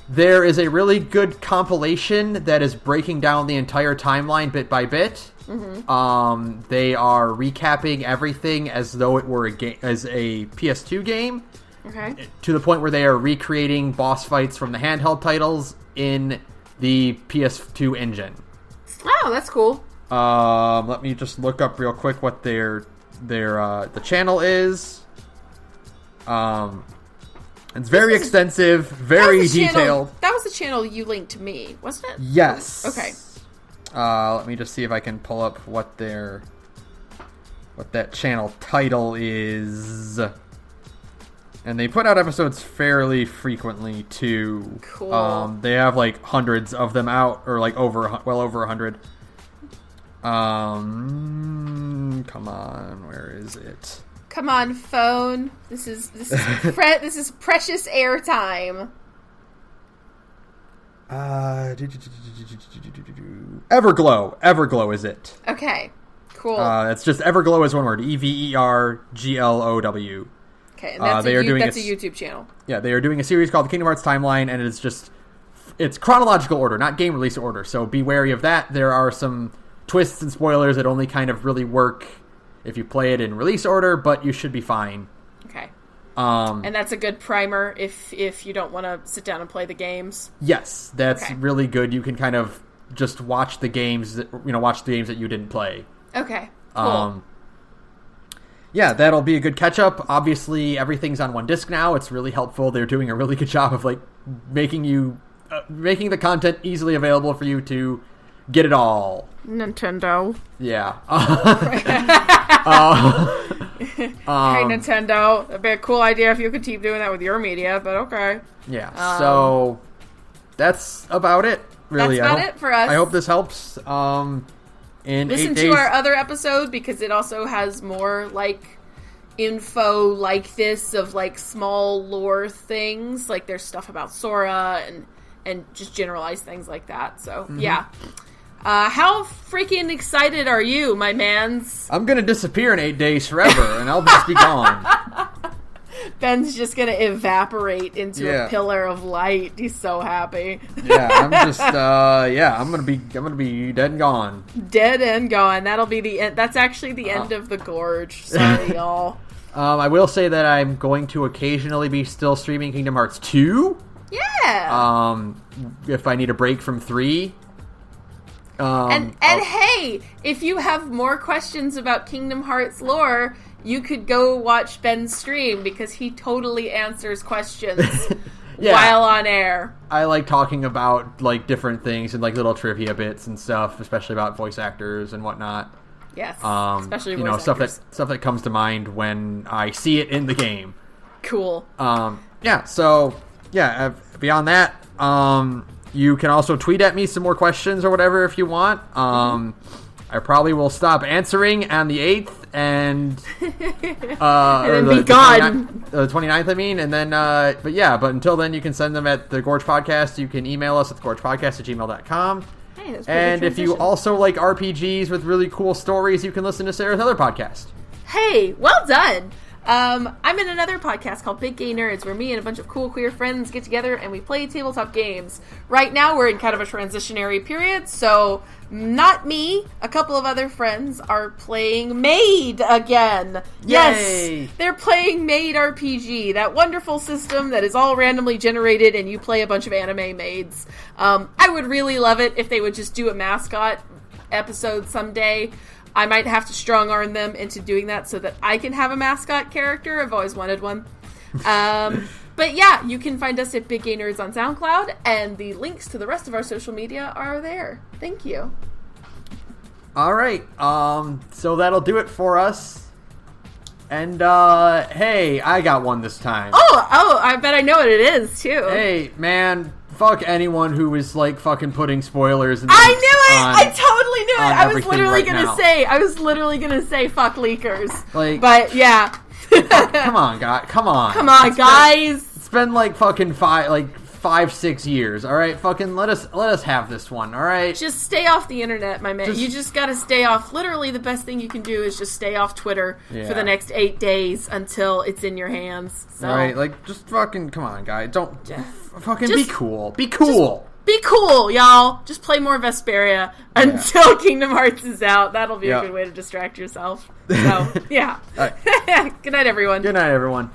There is a really good compilation that is breaking down the entire timeline bit by bit. Mm-hmm. They are recapping everything as though it were as a PS2 game. Okay. To the point where they are recreating boss fights from the handheld titles in the PS2 engine. Oh, that's cool. Let me just look up real quick what the channel is. It's very extensive, very detailed. That was the channel you linked to me, wasn't it? Yes. Okay. Let me just see if I can pull up what that channel title is. And they put out episodes fairly frequently too. Cool. They have like hundreds of them out, or like well over 100. Come on, where is it? Come on, phone. This is precious airtime. Everglow is it? Okay, cool. It's just Everglow is one word. EVERGLOW. Okay, and that's a YouTube channel. Yeah, they are doing a series called the Kingdom Hearts Timeline, and it's chronological order, not game release order. So be wary of that. There are some twists and spoilers that only kind of really work if you play it in release order, but you should be fine. Okay. And that's a good primer if you don't want to sit down and play the games. Yes, that's really good. You can kind of just watch the games that you didn't play. Okay. Cool. Yeah, that'll be a good catch up. Obviously, everything's on one disc now. It's really helpful. They're doing a really good job of like making the content easily available for you to get it all. Nintendo. Yeah. Hey, Nintendo. That'd be a cool idea if you could keep doing that with your media, but okay. Yeah. So that's about it. Really, that's about it for us. I hope this helps. In listen 8 days. To our other episode because it also has more like info like this of like small lore things. Like there's stuff about Sora and just generalized things like that. So yeah. How freaking excited are you, my mans? I'm gonna disappear in 8 days forever, and I'll just be gone. Ben's just gonna evaporate into a pillar of light. He's so happy. Yeah, I'm just, I'm gonna be dead and gone. Dead and gone. That'll be the end. That's actually the end of the Gorge. Sorry, y'all. I will say that I'm going to occasionally be still streaming Kingdom Hearts 2. Yeah. If I need a break from 3. And hey, if you have more questions about Kingdom Hearts lore, you could go watch Ben's stream because he totally answers questions while on air. I like talking about like different things and like little trivia bits and stuff, especially about voice actors and whatnot. Yes, especially voice actors. stuff that comes to mind when I see it in the game. Cool. Beyond that, you can also tweet at me some more questions or whatever if you want. I probably will stop answering on the 8th and then be gone. The 29th, I mean. And then, but until then, you can send them at The Gorge Podcast. You can email us at thegorgepodcast@gmail.com. Hey, that's and if you also like RPGs with really cool stories, you can listen to Sarah's other podcast. Hey, well done. I'm in another podcast called Big Gay Nerds, where me and a bunch of cool queer friends get together and we play tabletop games. Right now, we're in kind of a transitionary period, so not me, a couple of other friends are playing Maid again. Yay! Yes, they're playing Maid RPG, that wonderful system that is all randomly generated and you play a bunch of anime maids. I would really love it if they would just do a mascot episode someday. I might have to strong-arm them into doing that so that I can have a mascot character. I've always wanted one. But yeah, you can find us at Big Gay Nerds on SoundCloud, and the links to the rest of our social media are there. Thank you. All right. So that'll do it for us. And, hey, I got one this time. Oh, I bet I know what it is, too. Hey, man. Fuck anyone who was, like, fucking putting spoilers in I knew it! I totally knew it! I was literally gonna say fuck leakers. Like, but, yeah. Come on, guys. Come on. Come on, guys. It's been, like, fucking 5-6 years, alright? Fucking let us have this one, alright? Just stay off the internet, my man. You just gotta stay off. Literally, the best thing you can do is just stay off Twitter for the next 8 days until it's in your hands. So. Alright, like, just fucking, come on, guys. Don't, fucking be cool. Be cool. Be cool, y'all. Just play more Vesperia until Kingdom Hearts is out. That'll be a good way to distract yourself. So, yeah. Right. Good night, everyone. Good night, everyone.